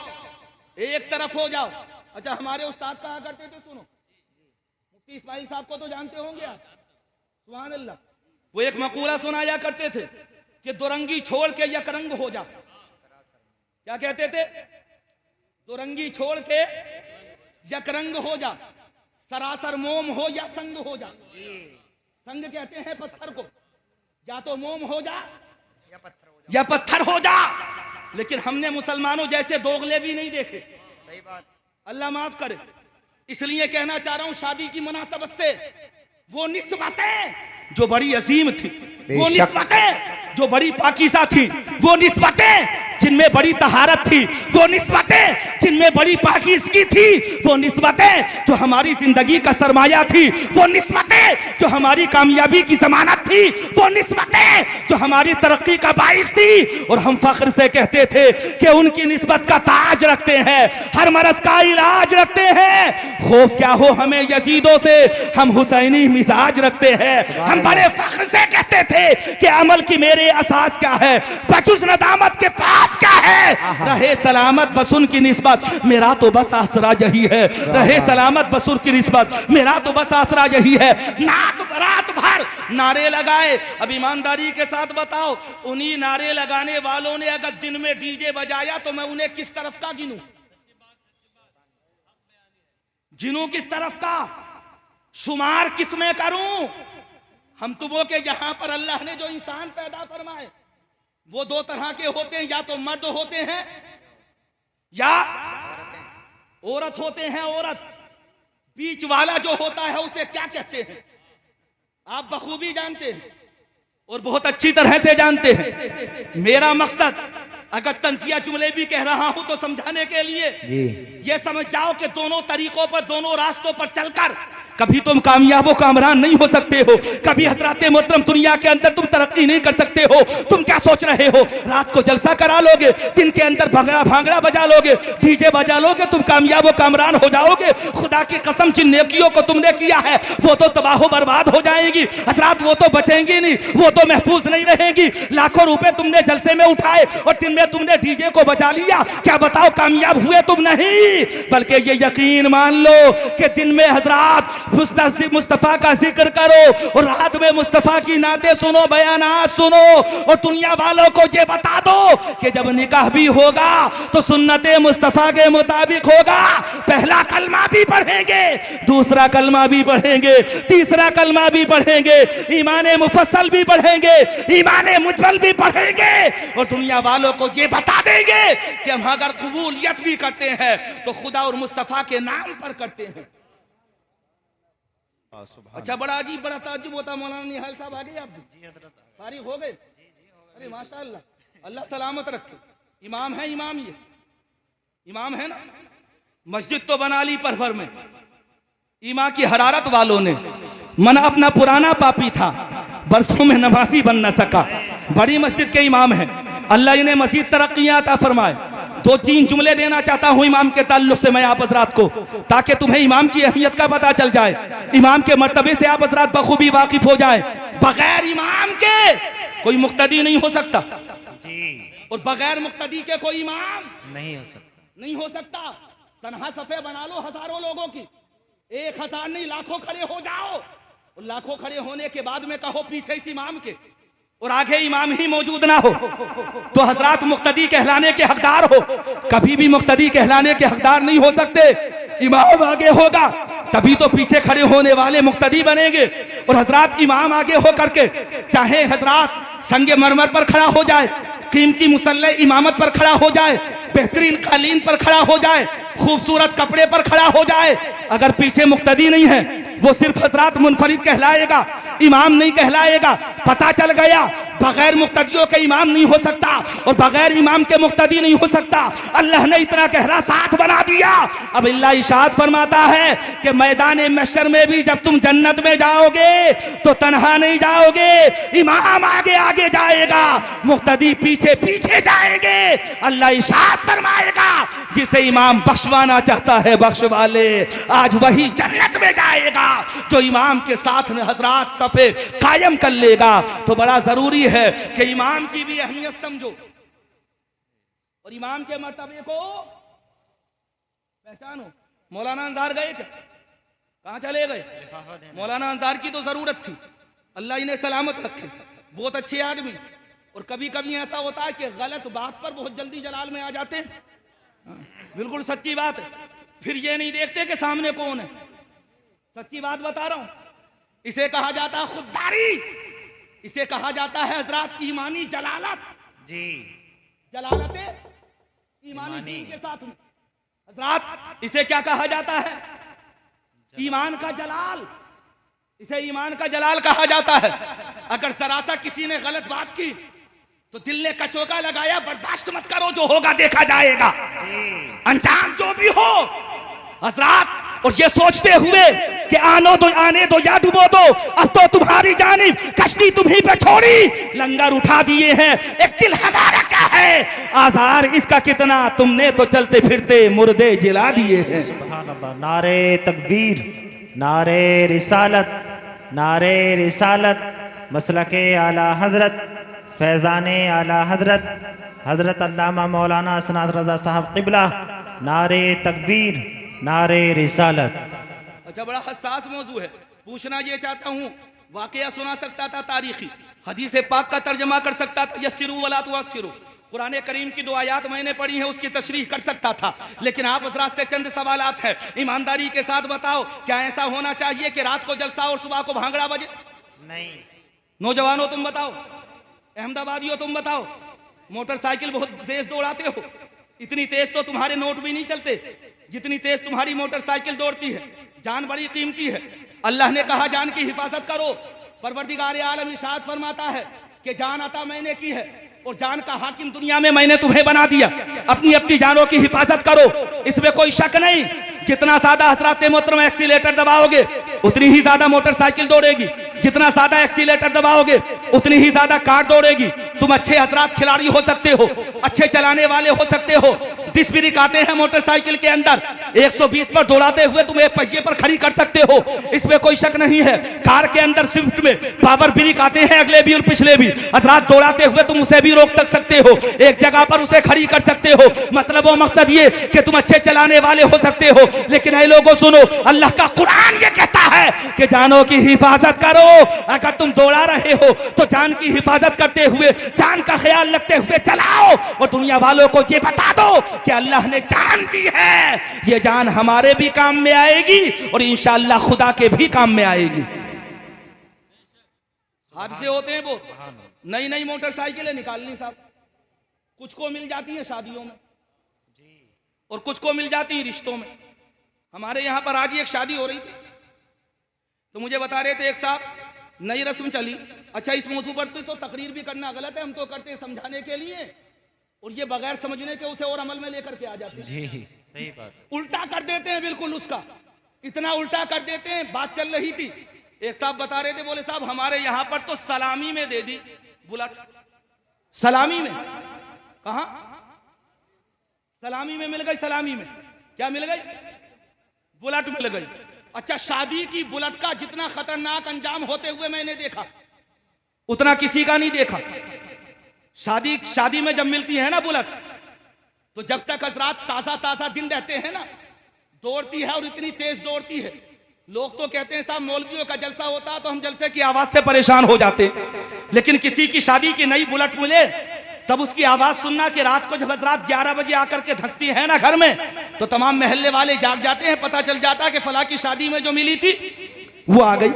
एक तरफ हो जाओ। अच्छा हमारे उस्ताद कहा करते थे, सुनो, मुफ्ती इस्माइल साहब को तो जानते होंगे आप, सुभान अल्लाह, वो एक मकूला सुनाया करते थे कि दुरंगी छोड़ के यकरंग हो जा। क्या कहते थे? दुरंगी छोड़ के यकरंग हो जा, सरासर मोम हो या संग हो जा। संग कहते हैं पत्थर को, या तो मोम हो जा या पत्थर हो जा। लेकिन हमने मुसलमानों जैसे दोगले भी नहीं देखे। सही बात, अल्लाह माफ करे। इसलिए कहना चाह रहा हूं शादी की मुनासबत से वो निस्बतें जो बड़ी अजीम थी, वो निस्बतें जो बड़ी पाकीज़ा थी, वो निस्बतें जिनमें बड़ी तहारत थी, वो निस्बतें जिनमें बड़ी पाकीज़गी थी, वो निस्बतें जो हमारी जिंदगी का सरमाया थी, वो निस्बतें जो हमारी कामयाबी की जमानत थी, वो निस्बतें जो हमारी तरक्की का बाइस थी। और हम फख्र से कहते थे कि उनकी निस्बत का ताज रखते हैं, हर मरज का इलाज रखते हैं। खौफ क्या हो हमें यजीदों से, हम हुसैनी मिजाज रखते हैं। हम बड़े फख्र से कहते थे कि अमल की मेरे असास क्या है, बजुज़ नदामत के पास क्या है। रहे सलामत बस उनकी निस्बत, मेरा तो बस आसरा यही है। रहे सलामत बस उनकी निस्बत, मेरा तो बस आसरा यही है। रात भर नारे लगाए। अब ईमानदारी के साथ बताओ, उन्हीं नारे लगाने वालों ने अगर दिन में डीजे बजाया तो मैं उन्हें किस तरफ का गिनूं? गिनूं किस तरफ का? शुमार किस में करूं? हम तुमों के यहां पर अल्लाह ने जो इंसान पैदा फरमाए वो दो तरह के होते हैं, या तो मर्द होते हैं या औरत होते हैं। औरत बीच वाला जो होता है उसे क्या कहते हैं आप बखूबी जानते हैं और बहुत अच्छी तरह से जानते हैं। मेरा मकसद अगर तंजिया जुमले भी कह रहा हूं तो समझाने के लिए जी। ये समझ जाओ कि दोनों तरीकों पर, दोनों रास्तों पर चलकर कभी तुम कामयाब कामरान नहीं हो सकते हो, कभी हजरत मोहतरम दुनिया के अंदर तुम तरक्की नहीं कर सकते हो। तुम क्या सोच रहे हो, रात को जलसा करा लोगे, दिन के अंदर भंगड़ा भांगड़ा बजा लोगे, डीजे बजा लोगे, तुम कामयाब कामरान हो जाओगे। खुदा की कसम, जिन नेकियों को तुमने किया है वो तो तबाह बर्बाद हो जाएंगी हजरात, वो तो बचेंगी नहीं, वो तो महफूज नहीं रहेंगी। लाखों रुपए तुमने जलसे में उठाए और दिन में तुमने डीजे को बचा लिया, क्या बताओ कामयाब हुए तुम? नहीं, बल्कि ये यकीन मान लो कि दिन में हजरात मुस्तफा का जिक्र करो और रात में मुस्तफा की नाते सुनो, बयानात सुनो, और दुनिया वालों को ये बता दो कि जब निकाह भी होगा तो सुन्नते मुस्तफा के मुताबिक होगा। पहला कलमा भी पढ़ेंगे, दूसरा कलमा भी पढ़ेंगे, तीसरा कलमा भी पढ़ेंगे, ईमाने मुफस्सल भी पढ़ेंगे, ईमाने मुजमल भी पढ़ेंगे, और दुनिया वालों को ये बता देंगे कि हम अगर कबूलियत भी करते हैं तो खुदा और मुस्तफा के नाम पर करते हैं। अच्छा, बड़ा अजीब, बड़ा ताज्जुब होता। मौलाना निहाल साहब आ गए, आप फारिग हो गए? अरे माशाअल्लाह, अल्लाह सलामत रखे। इमाम है, इमाम ये इमाम है ना। मस्जिद तो बना ली पर में, ईमा की हरारत वालों ने। मन अपना पुराना पापी था, बरसों में नमाजी बन न सका। बड़ी मस्जिद के इमाम है, अल्लाह इन्हें मजीद तरक्कियां अता फरमाए। 2-3 जुमले देना चाहता हूं इमाम के ताल्लुक से मैं आप हजरात को, ताकि तुम्हें इमाम की अहमियत का पता चल जाए, इमाम के मर्तबे से आप हजरात बखूबी वाकिफ हो जाए। बगैर इमाम के कोई मुक्तदी नहीं हो सकता जी, और बगैर मुक्तदी के कोई इमाम नहीं हो सकता। तन्हा सफे बना लो हजारों लोगों की, 1000 नहीं, लाखों खड़े हो जाओ, और लाखों खड़े होने के बाद में कहो पीछे इस इमाम के और आगे इमाम ही मौजूद ना हो, तो हजरात मुक्तदी कहलाने के हकदार हो। कभी भी मुक्तदी कहलाने के हकदार नहीं हो सकते। इमाम आगे होगा तभी तो पीछे खड़े होने वाले मुक्तदी बनेंगे। और हजरात इमाम आगे हो करके, चाहे हजरात संगे मरमर पर खड़ा हो जाए, कीमती मुसल्ले इमामत पर खड़ा हो जाए, बेहतरीन कालीन पर खड़ा हो जाए, खूबसूरत कपड़े पर खड़ा हो जाए, अगर पीछे मुक्तदी नहीं है वो सिर्फ हजरात मुनफरिद कहलाएगा, इमाम नहीं कहलाएगा। पता चल गया, बगैर मुक्तदियों के इमाम नहीं हो सकता और बगैर इमाम के मुक्तदी नहीं हो सकता। अल्लाह ने इतना गहरा साथ बना दिया। अब अल्लाह इरशाद फरमाता है कि मैदान महशर में भी जब तुम जन्नत में जाओगे तो तन्हा नहीं जाओगे, इमाम आगे आगे जाएगा, मुक्तदी पीछे पीछे जाएंगे। अल्लाह इरशाद फरमाएगा, जिसे इमाम बख्शवाना चाहता है बख्शवा ले, आज वही जन्नत में जाएगा जो इमाम के साथ हजरात सफे कायम कर लेगा। तो बड़ा जरूरी है कि इमाम की भी अहमियत समझो और इमाम के मर्तबे को पहचानो। मौलाना अंसार गए क्या? कहां चले गए? मौलाना अंसार की तो जरूरत थी, अल्लाह इन्हें सलामत रखे, बहुत अच्छे आदमी। और कभी कभी ऐसा होता है कि गलत बात पर बहुत जल्दी जलाल में आ जाते हैं। बिल्कुल सच्ची बात है, फिर ये नहीं देखते कि सामने कौन है। सच्ची बात बता रहा हूं, इसे कहा जाता है खुददारी, इसे कहा जाता है हजरात ईमानी जलालत जी, जलालत ईमानी दीन के साथ में हजरात, इसे क्या कहा जाता है? ईमान का जलाल, इसे ईमान का जलाल कहा जाता है। अगर सरासा किसी ने गलत बात की तो दिल ने कचौका लगाया, बर्दाश्त मत करो, जो होगा देखा जाएगा, अंजाम जो भी हो हजरात। और ये सोचते हुए कि आने दो या डुबो दो, अब तो तुम्हारी जानिब कश्ती तुम्हीं पे छोड़ी, लंगर उठा दिए हैं, एक दिल हमारा क्या है, आज़ार इसका कितना, तुमने तो चलते फिरते मुर्दे जिला दिए हैं। सुभान अल्लाह। नारे तकबीर, नारे रिसालत, नारे रिसालत, मसलके आला हजरत, फैज़ाने आला हजरत, हजरत अल्लामा मौलाना सनात रज़ा साहब क़िबला। नारे तकबीर, नारे रिसालत। अच्छा, बड़ा हसास मौजू है। पूछना ये चाहता हूँ, वाकया सुना सकता था तारीखी, हदीस पाक का तर्जमा कर सकता था, यस्सिरू वला तुअस्सिरू, कुरान करीम की 2 आयत मैंने पढ़ी है उसकी तशरीह कर सकता था। लेकिन आप हजरात से चंद सवालात हैं, ईमानदारी के साथ बताओ, क्या ऐसा होना चाहिए कि रात को जलसा और सुबह को भांगड़ा बजे? नहीं। नौजवानों तुम बताओ, अहमदाबादियों तुम बताओ, मोटरसाइकिल बहुत तेज दौड़ाते हो, इतनी तेज तो तुम्हारे नोट भी नहीं चलते जितनी तेज तुम्हारी मोटरसाइकिल दौड़ती है। जान बड़ी कीमती है, अल्लाह ने कहा जान की हिफाजत करो। परवरदिगार आलम इरशाद फरमाता है कि जान अता मैंने की है और जान का हाकिम दुनिया में मैंने तुम्हें बना दिया, अपनी अपनी जानों की हिफाजत करो, इसमें कोई शक नहीं। जितना ज्यादा हजरात मोहतरम एक्सीलेटर दबाओगे उतनी ही ज्यादा मोटरसाइकिल दौड़ेगी, जितना ज्यादा एक्सीलेटर दबाओगे उतनी ही ज्यादा कार दौड़ेगी। तुम अच्छे हजरात खिलाड़ी हो सकते हो, अच्छे चलाने वाले हो सकते हो, डिस्क ब्रेक आते हैं मोटरसाइकिल के अंदर, 120 पर दौड़ाते हुए तुम एक पहिए पर खड़ी कर सकते हो, इसमें कोई शक नहीं है। कार के अंदर स्विफ्ट में पावर ब्रेक आते हैं, अगले भी और पिछले भी, हजरात दौड़ाते हुए तुम उसे भी रोक तक सकते हो, एक जगह पर उसे खड़ी कर सकते हो। मतलब वो मकसद ये कि तुम अच्छे चलाने वाले हो सकते हो। लेकिन ऐ लोगों सुनो, अल्लाह का कुरान ये कहता है कि जानों की हिफाजत करो। अगर तुम दौड़ा रहे हो तो जान की हिफाजत करते हुए, जान का ख्याल रखते हुए चलाओ, और दुनिया वालों को ये बता दो कि अल्लाह ने जान दी है, ये जान हमारे भी काम में आएगी और इंशाअल्लाह खुदा के भी काम में आएगी। हादसे होते हैं वो, नई नई मोटरसाइकिलें निकालनी साहब, कुछ को मिल जाती है शादियों में और कुछ को मिल जाती है रिश्तों में। हमारे यहाँ पर आज ही एक शादी हो रही थी, तो मुझे बता रहे थे एक साहब, नई रस्म चली। अच्छा, इस मौजू पर तो तकरीर भी करना गलत है, हम तो करते हैं समझाने के लिए, और ये बगैर समझने के उसे और अमल में लेकर के आ जाते हैं। जी सही बात, उल्टा कर देते हैं बिल्कुल उसका, इतना उल्टा कर देते हैं। बात चल रही थी, एक साहब बता रहे थे, बोले साहब हमारे यहाँ पर तो सलामी में दे दी बुलेट। सलामी में? कहा? सलामी में मिल गई। सलामी में क्या मिल गई? बुलेट मिल गई। अच्छा, शादी की बुलेट का जितना खतरनाक अंजाम होते हुए मैंने देखा, उतना किसी का नहीं देखा। शादी में जब मिलती है ना बुलेट, तो जब तक हजरात ताजा ताजा दिन रहते हैं ना, दौड़ती है और इतनी तेज दौड़ती है, लोग तो कहते हैं साहब मौलवियों का जलसा होता है तो हम जलसे की आवाज से परेशान हो जाते। लेकिन किसी की शादी की नई बुलेट मिले, तब उसकी आवाज सुनना कि रात को जब रात 11 बजे आकर के धंसती है ना घर में, तो तमाम महल्ले वाले जाग जाते हैं, पता चल जाता है कि फला की शादी में जो मिली थी वो आ गई।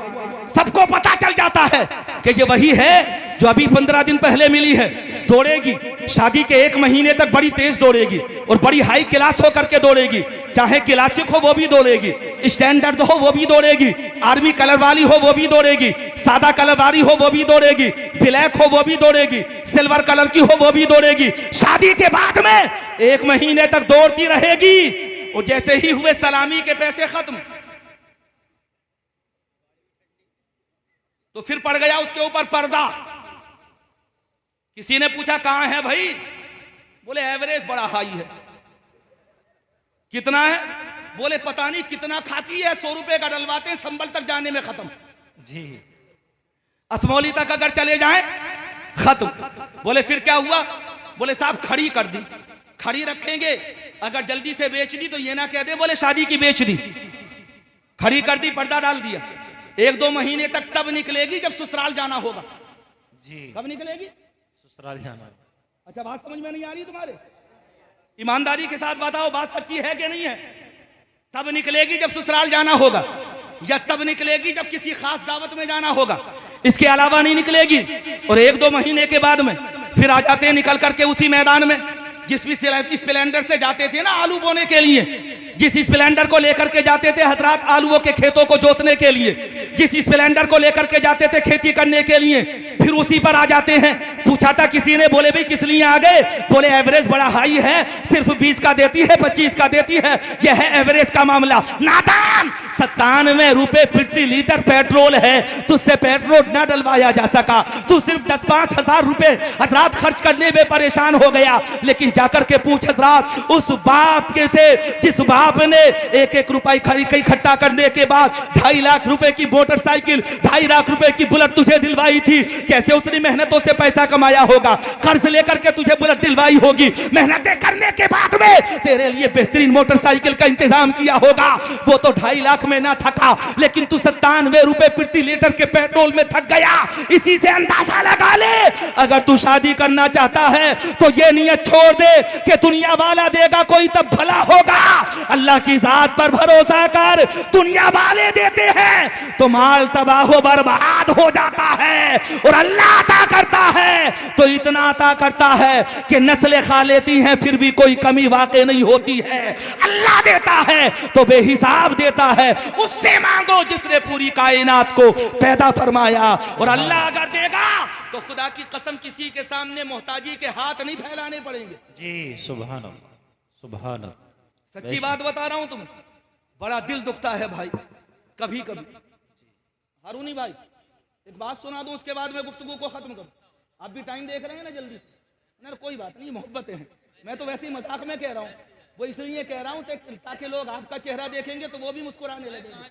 सबको पता चल जाता है कि ये वही है जो अभी 15 दिन पहले मिली है। दौड़ेगी, शादी के 1 महीने तक बड़ी तेज दौड़ेगी और बड़ी हाई क्लास होकर के दौड़ेगी, चाहे क्लासिक हो वो भी दौड़ेगी, स्टैंडर्ड हो वो भी दौड़ेगी, आर्मी कलर वाली हो वो भी दौड़ेगी, सादा कलर वाली हो वो भी दौड़ेगी, ब्लैक हो वो भी दौड़ेगी, सिल्वर कलर की हो वो भी दौड़ेगी। शादी के बाद में 1 महीने तक दौड़ती रहेगी, और जैसे ही हुए सलामी के पैसे खत्म, तो फिर पड़ गया उसके ऊपर पर्दा। किसी ने पूछा कहां है भाई? बोले एवरेज बड़ा हाई है। कितना है? बोले पता नहीं कितना खाती है, 100 रुपए का डलवाते हैं, संबल तक जाने में खत्म। जी, असमौली तक अगर चले जाएं खत्म। बोले फिर क्या हुआ? बोले साहब खड़ी कर दी। खड़ी रखेंगे, अगर जल्दी से बेच दी तो ये ना कह दे बोले शादी की बेच दी। खड़ी कर दी, पर्दा डाल दिया, 1-2 महीने तक तब निकलेगी जब ससुराल जाना होगा। जी, कब निकलेगी? ससुराल जाना। अच्छा, बात समझ में नहीं आ रही तुम्हारे? ईमानदारी के साथ बताओ, बात सच्ची है कि नहीं है? तब निकलेगी जब ससुराल जाना होगा, या तब निकलेगी जब किसी खास दावत में जाना होगा, इसके अलावा नहीं निकलेगी। और 1-2 महीने के बाद में फिर आ जाते हैं निकल करके उसी मैदान में जिस भी स्प्लेंडर से जाते थे ना आलू बोने के लिए, जिस स्प्लेंडर को लेकर के जाते थे हजरात आलूओं के खेतों को जोतने के लिए, जिस स्प्लेंडर को लेकर के जाते थे खेती करने के लिए, फिर उसी पर आ जाते हैं। पूछा था किसी ने, बोले भाई किस लिए आ गए? बोले एवरेज बड़ा हाई है, सिर्फ 20 का देती है, 25 का देती है, यह है एवरेज का मामला। नादान, 97 रुपए प्रति लीटर पेट्रोल है, तुझसे पेट्रोल न डलवाया जा सका, तू सिर्फ 10-5 हजार रुपए हजरात खर्च करने में परेशान हो गया। लेकिन जाकर के पूछ हजरात उस बाप के से जिस बाप ने 1-1 रुपए इकट्ठा करने के बाद 2.5 लाख रुपए की मोटरसाइकिल, 2.5 लाख रुपए की बुलेट तुझे दिलवाई थी। कैसे उसने मेहनतों से पैसा कमाया होगा, कर्ज लेकर के तुझे बुलेट दिलवाई होगी, मेहनतें करने के बाद में तेरे लिए बेहतरीन मोटरसाइकिल का इंतजाम किया होगा। वो तो 2.5 लाख में ना थका, लेकिन तू 97 रुपए प्रति लीटर के पेट्रोल में थक गया। इसी से अंदाजा लगा ले, अगर तू शादी करना चाहता है तो ये नियत छोड़ दे कि दुनिया वाला देगा कोई तब भला होगा। अल्लाह की जात पर भरोसा कर, दुनिया वाले देते हैं तो माल तबाह बर्बाद हो जाता है, और अल्लाह अता करता है तो इतना अता करता है कि नस्लें खा लेती हैं, फिर भी कोई कमी वाक़ई नहीं होती है। अल्लाह देता है तो बेहिसाब देता है, उससे मांगो जिसने पूरी कायनात को पैदा फरमाया। और अल्लाह अगर देगा तो खुदा की कसम किसी के सामने मोहताजी के हाथ नहीं फैलाने पड़ेंगे। जी सुभान अल्लाह, सुभान अल्लाह। सच्ची बात बता रहा हूं तुम्हें, बड़ा दिल दुखता है भाई कभी कभी। हारूनी भाई एक बात सुना दूं, उसके बाद मैं गुफ्तगू को खत्म करूं। आप भी टाइम देख रहे हैं ना जल्दी ना, कोई बात नहीं, मोहब्बतें हैं। मैं तो वैसे ही मजाक में कह रहा हूँ, वो इसलिए कह रहा हूँ ताकि लोग आपका चेहरा देखेंगे तो वो भी मुस्कुराने लगेंगे,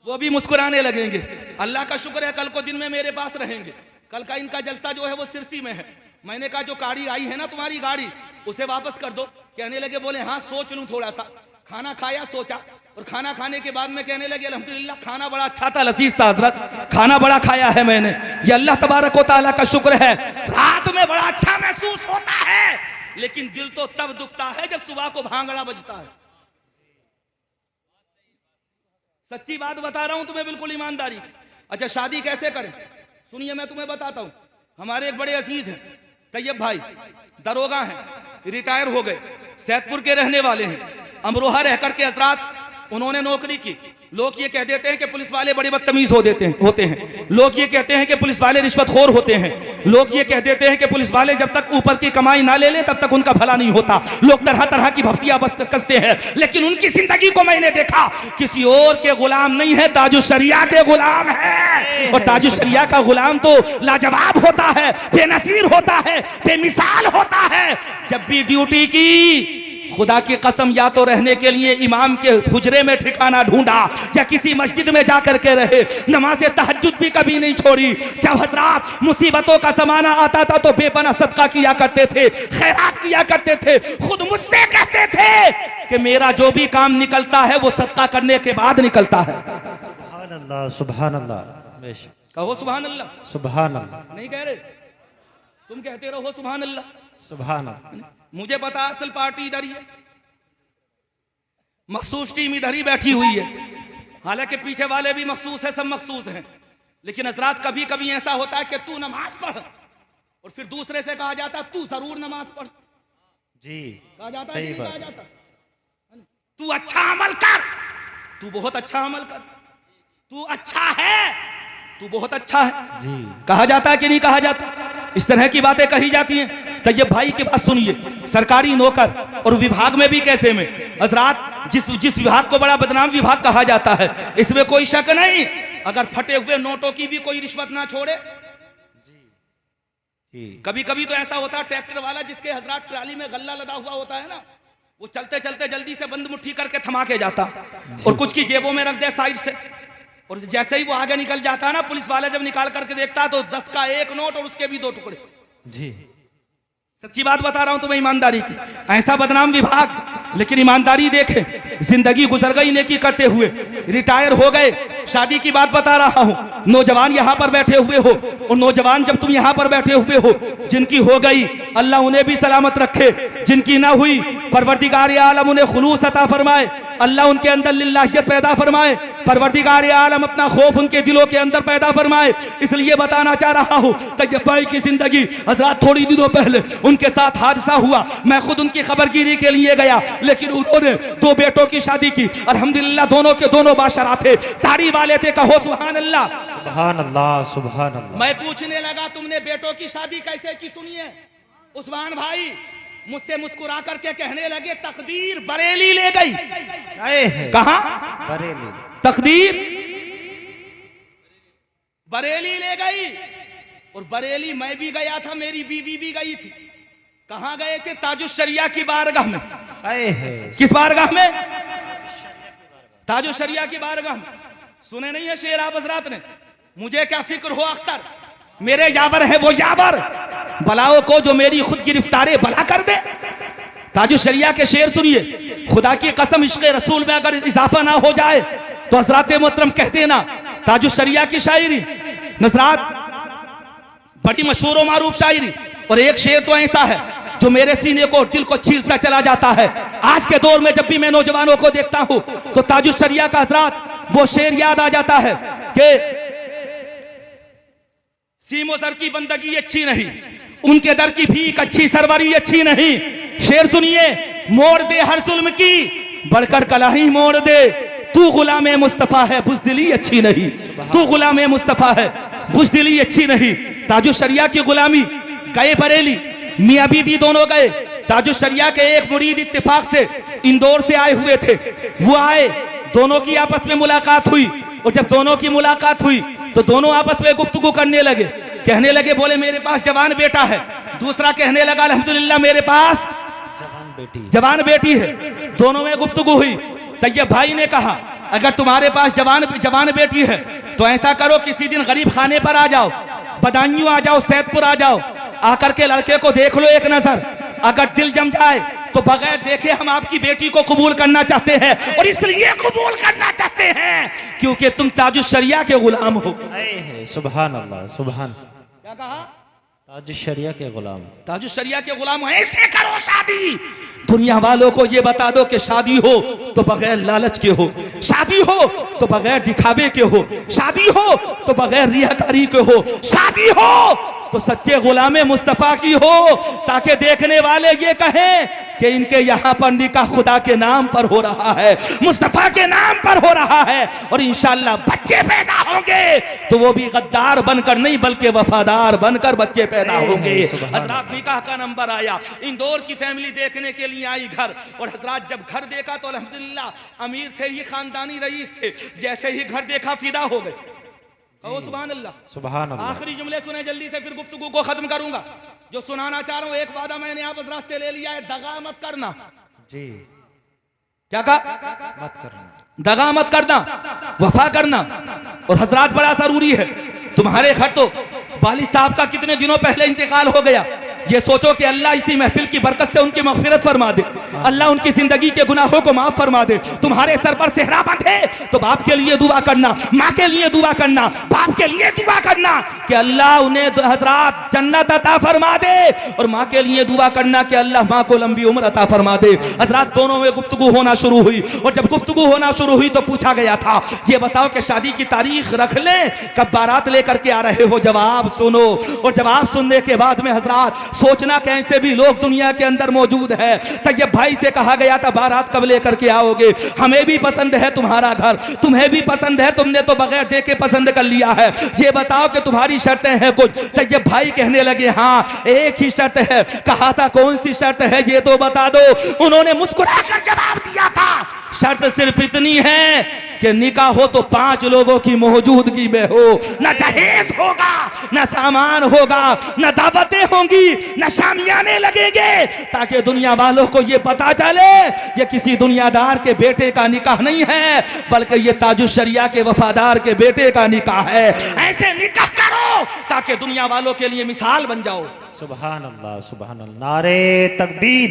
वो भी मुस्कुराने लगेंगे। अल्लाह का शुक्र है कल को दिन में मेरे पास रहेंगे। कल का इनका जलसा जो है वो सिरसी में है। मैंने कहा जो गाड़ी आई है ना तुम्हारी गाड़ी, उसे वापस कर दो। कहने लगे, बोले हाँ सोच लूं थोड़ा सा। खाना खाया, सोचा, और खाना खाने के बाद में कहने लगे अल्हम्दुलिल्लाह खाना बड़ा अच्छा था, लजीज था हजरत, खाना बड़ा खाया है मैंने। ये अल्लाह तबारक व तआला का शुक्र है। रात में बड़ा अच्छा महसूस होता है, लेकिन दिल तो तब दुखता है जब सुबह को भांगड़ा बजता है। सच्ची बात बता रहा हूं तुम्हें, बिल्कुल ईमानदारी। अच्छा शादी कैसे करें, सुनिए मैं तुम्हें बताता हूं। हमारे एक बड़े अजीज हैं तैयब भाई, दरोगा हैं, रिटायर हो गए, सैदपुर के रहने वाले हैं। अमरोहा रह करके हजरात उन्होंने नौकरी की। लोग ये कह देते हैं कि पुलिस वाले बड़े बदतमीज होते हैं। लोग ये कहते हैं कि पुलिस वाले रिश्वतखोर होते हैं। लोग ये कह देते हैं कि पुलिस वाले जब तक ऊपर की कमाई ना ले लें तब तक उनका भला नहीं होता। लोग तरह तरह की भक्तियां बस कसते हैं, लेकिन उनकी जिंदगी को मैंने देखा किसी और के गुलाम नहीं है, ताजुश शरिया के गुलाम है। और ताजुश शरिया का गुलाम तो लाजवाब होता है, बेनजीर होता है, बेमिसाल होता है। जब भी ड्यूटी की, खुदा की कसम, या तो रहने के लिए इमाम के हुजरे में ठिकाना ढूंढा या किसी मस्जिद में जाकर के रहे। नमाज़े तहज्जुद भी कभी नहीं छोड़ी। जब हजरात मुसीबतों का ज़माना आता था तो बेपना सदका किया करते थे, खैरात किया करते थे। खुद मुझसे कहते थे कि मेरा जो भी काम निकलता है वो सदका करने के बाद निकलता है। सुभान अल्लाह, सुभान अल्लाह, कहो सुभान अल्लाह। सुभान अल्लाह, नहीं कह रहे तुम, कहते रहो सुभान अल्लाह। सुभान अल्लाह। मुझे पता असल पार्टी इधर ही है, मखसूस टीम इधर ही बैठी हुई है। हालांकि पीछे वाले भी मखसूस है, सब मखसूस हैं। लेकिन हजरात कभी कभी ऐसा होता है कि तू नमाज पढ़, और फिर दूसरे से कहा जाता तू जरूर नमाज पढ़। जी कहा जाता सही है, बात। कहा जाता तू अच्छा अमल कर, तू बहुत अच्छा अमल कर, तू अच्छा है, तू बहुत अच्छा है। जी कहा जाता है कि नहीं कहा जाता? इस तरह की बातें कही जाती हैं। तैयब भाई की बात सुनिए, सरकारी नौकर और विभाग में भी कैसे में हजरात, जिस विभाग को बड़ा बदनाम विभाग कहा जाता है, इसमें कोई शक नहीं। अगर फटे हुए नोटों की भी कोई रिश्वत ना छोड़े। जी कभी कभी तो ऐसा होता है, ट्रैक्टर वाला जिसके हजरात ट्राली में गल्ला लदा हुआ होता है ना, वो चलते चलते जल्दी से बंद मुट्ठी करके थमा के जाता, और कुछ की जेबों में रख दे साइड से, और जैसे ही वो आगे निकल जाता है ना, पुलिस वाला जब निकाल करके देखता तो 10 का 1 नोट और उसके भी 2 टुकड़े। जी सच्ची बात बता रहा हूं तुम्हें ईमानदारी की। ऐसा बदनाम विभाग, लेकिन ईमानदारी देखें, जिंदगी गुजर गई नेकी करते हुए, रिटायर हो गए। शादी की बात बता रहा हूं, नौजवान यहां पर बैठे हुए हो, और नौजवान जब तुम यहां पर बैठे हुए हो, जिनकी हो गई अल्लाह उन्हें भी सलामत रखे, जिनकी ना हुई परवरदिगार आलम उन्हें खुलूस अता फरमाए, अल्लाह उनके अंदर लिल्लाहियत पैदा फरमाए, परवरदिगार आलम अपना खौफ उनके दिलों के अंदर पैदा फरमाए। इसलिए बताना चाह रहा हूं, तैयब भाई की जिंदगी, हजरात थोड़ी दिनों पहले उनके साथ हादसा हुआ, मैं खुद उनकी खबरगिरी के लिए गया, लेकिन उन्होंने 2 बेटों की शादी की। अल्हम्दुलिल्लाह दोनों के दोनों बाशरा थे, दाढ़ी वाले थे। कहो सुभान अल्लाह, सुभान अल्लाह, सुभान अल्लाह। मैं पूछने लगा तुमने बेटों की शादी कैसे की? सुनिए, उस्मान भाई मुझसे मुस्कुरा करके कहने लगे तकदीर बरेली ले गई। कहा? बरेली। तकदीर बरेली ले गई। और बरेली मैं भी गया था, मेरी बीवी भी गई थी। कहां गए थे? ताजुश शरिया की बारगाह में। किस बारगाह में? ताजुश शरिया की बारगाह में। सुने नहीं है शेर आप हजरात ने? मुझे क्या फिक्र हो अख्तर, मेरे यावर है वो यावर, बलाओं को जो मेरी खुद गिरफ्तारे भला कर दे। ताजुश शरिया के शेर सुनिए, खुदा की कसम इश्क़ रसूल में अगर इजाफा ना हो जाए तो हजरात मोहतरम कहते ना, ताजुश शरिया की शायरी नजरात बड़ी मशहूर और मारूफ शायरी। और एक शेर तो ऐसा है जो मेरे सीने को, दिल को छीलता चला जाता है। आज के दौर में जब भी मैं नौजवानों को देखता हूं तो ताजुश शरिया का हजरात वो शेर याद आ जाता है कि सीमो सर की बंदगी अच्छी नहीं, उनके दर की भीख अच्छी, सरवरी अच्छी नहीं। शेर सुनिए, मोड़ दे हर जुल्म की, बढ़कर कलाही मोड़ दे, तू गुलाम मुस्तफा है, बुज़दिली अच्छी नहीं। तू गुलाम मुस्तफा है, बुज़दिली अच्छी नहीं। ताजुश शरिया की गुलामी, गए बरेली, मियां बीवी दोनों गए, ताजुश शरिया के एक मुरीद इत्तेफाक से इंदौर से आए हुए थे। वो आए, दोनों की आपस में मुलाकात हुई, और जब दोनों की मुलाकात हुई तो दोनों आपस में गुफ्तगू करने लगे। कहने लगे, बोले मेरे पास जवान बेटा है। दूसरा कहने लगा, अल्हम्दुलिल्लाह मेरे पास जवान बेटी है। दोनों में गुफ्तगू हुई। तैयब भाई ने कहा, अगर तुम्हारे पास जवान बेटी है तो ऐसा करो, किसी दिन गरीब खाने पर आ जाओ, बदायूं आ जाओ, सैदपुर आ जाओ, आकर के लड़के को देख लो एक नजर। अगर दिल जम जाए तो बगैर देखे हम आपकी बेटी को कबूल करना चाहते हैं, और इसलिए कबूल करना चाहते हैं क्योंकि तुम ताजुश शरिया के गुलाम हो। सुभान अल्लाह, सुभान। क्या कहा? ताजुश शरिया के गुलाम, ताजुश शरिया के गुलाम। ऐसे करो शादी, दुनिया वालों को ये बता दो कि शादी हो तो बगैर लालच के हो, शादी हो तो बगैर दिखावे के हो, शादी हो तो बगैर रियाकारी के हो, शादी हो तो सच्चे गुलामे मुस्तफा की हो, ताकि देखने वाले ये कहें कि इनके यहाँ पर निकाह खुदा के नाम पर हो रहा है, मुस्तफा के नाम पर हो रहा है, और इंशाअल्लाह बच्चे पैदा होंगे तो वो भी गद्दार बनकर नहीं बल्कि वफादार बनकर बच्चे पैदा होंगे। हजरात, निकाह का नंबर आया, इंदौर की फैमिली देखने के लिए आई घर, और हजरात जब घर देखा तो अल्हम्दुलिल्लाह अमीर थे, ये खानदानी रईस थे। जैसे ही घर देखा फिदा हो गए। कहो सुभान अल्लाह, सुभान अल्लाह। आखिरी जुमले सुने जल्दी से, फिर गुफ्तगू को खत्म करूंगा। जो सुनाना चाह रहा हूं, एक वादा मैंने आप हजरात से ले लिया है, दगा मत करना। जी, क्या कहा? मत करना, दगा मत करना, वफा करना। और हजरात बड़ा जरूरी है, तुम्हारे घर तो वालिद साहब का कितने दिनों पहले इंतकाल हो गया, ये सोचो कि अल्लाह इसी महफिल की बरकत से उनकी मगफिरत फरमा दे, अल्लाह उनकी जिंदगी के गुनाहों को माफ फरमा दे। तुम्हारे सर पर सेहरा बंधे तो बाप के लिए दुआ करना, माँ के लिए दुआ करना, बाप के लिए दुआ करना कि अल्लाह उन्हें हजरात जन्नत अता फरमा दे, और माँ के लिए दुआ करना कि अल्लाह माँ को लंबी उम्र अता फरमा दे। हजरात दोनों में गुफ्तगू होना शुरू हुई, और जब गुफ्तगू होना शुरू हुई तो पूछा गया था, ये बताओ कि शादी की तारीख रख लें, कब बारात लेकर के आ रहे हो? जवाब सुनो, और जवाब सुनने के बाद में हजरात सोचना कैसे भी लोग दुनिया के अंदर मौजूद है। तैयब भाई से कहा गया था, बारात कब लेकर के आओगे? हमें भी पसंद है तुम्हारा घर, तुम्हें भी पसंद है, तुमने तो बगैर देखे पसंद कर लिया है, ये बताओ कि तुम्हारी शर्तें हैं कुछ? तैयब भाई कहने लगे, हाँ एक ही शर्त है। कहा था, कौन सी शर्त है ये तो बता दो। उन्होंने मुस्कुराकर जवाब दिया था, शर्त सिर्फ इतनी है कि निकाह हो तो 5 लोगों की मौजूदगी में हो, न जहेज होगा, न सामान होगा, न दावतें होंगी, न शामियाने लगेंगे, ताकि दुनिया वालों को ये पता चले ये किसी दुनियादार के बेटे का निकाह नहीं है, बल्कि ये ताजुश शरिया के वफादार के बेटे का निकाह है। ऐसे निकाह करो ताकि दुनिया वालों के लिए मिसाल बन जाओ। सुभान अल्लाह, सुभान अल्लाह। नारे तकबीर,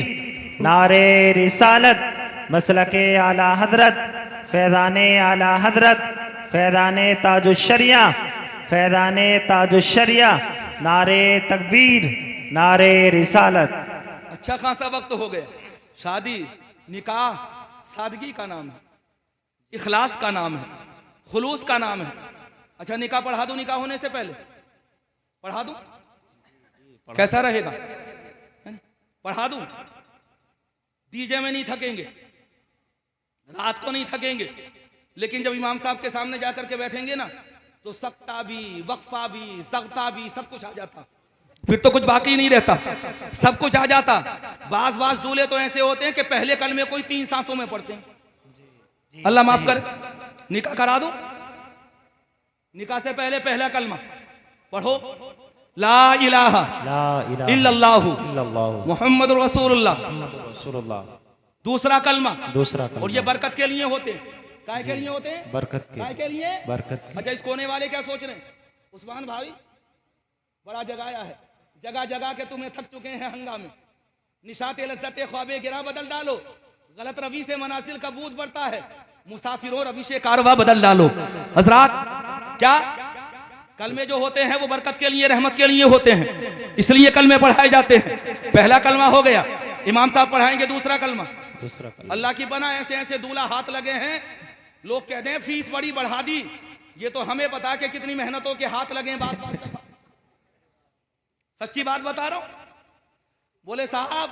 नारे रिसालत, मसलके आला हजरत, फैज़ाने आला हजरत, फैज़ाने ताजुश शरिया, फैज़ाने ताजुश शरिया, नारे तकबीर, नारे रिसालत। अच्छा खासा वक्त हो गया। शादी, निकाह सादगी का नाम है, इखलास का नाम है, खुलूस का नाम है। अच्छा निकाह पढ़ा दूं? निकाह होने से पहले पढ़ा दूं? कैसा रहेगा? पढ़ा दूं? डीजे में नहीं थकेंगे, रात को नहीं थकेंगे, लेकिन जब इमाम साहब के सामने जाकर के बैठेंगे ना तो सकता भी, वक्फा भी, सख्ता भी, सब कुछ आ जाता, फिर तो कुछ बाकी नहीं रहता, सब कुछ आ जाता। बाज दूल्हे तो ऐसे होते हैं कि पहले कलमे कोई 3 सांसों में पढ़ते हैं। अल्लाह माफ करे। निकाह करा दो, निकाह से पहले पहला कलमा पढ़ो, ला इलाहा इल्लल्लाहु मुहम्मद रसूलुल्लाह। दूसरा कलमा, और ये बरकत के लिए होते हैं। काय के लिए होते हैं? बरकत के लिए, बरकत। अच्छा इस कोने वाले क्या सोच रहे हैं? उस्मान भाई बड़ा जगाया है, जगह जगह के तुम्हें थक चुके हैं हंगामे। निशाते लज्जते ख्वाबे गिरा बदल डालो, गलत रवि से मनासिल का बूझ बढ़ता है, मुसाफिरों रवि से कारवा बदल डालो। हजरात क्या कलमे जो होते हैं वो बरकत के लिए, रहमत के लिए होते हैं, इसलिए कलमे पढ़ाए जाते हैं। पहला कलमा हो गया, इमाम साहब पढ़ाएंगे दूसरा कलमा। अल्लाह की बना ऐसे ऐसे दूल्हा हाथ लगे हैं, लोग कहते हैं फीस बड़ी बढ़ा दी, ये तो हमें बता के कितनी मेहनतों के हाथ लगे हैं। बात सच्ची बात बता रहा हूं। बोले साहब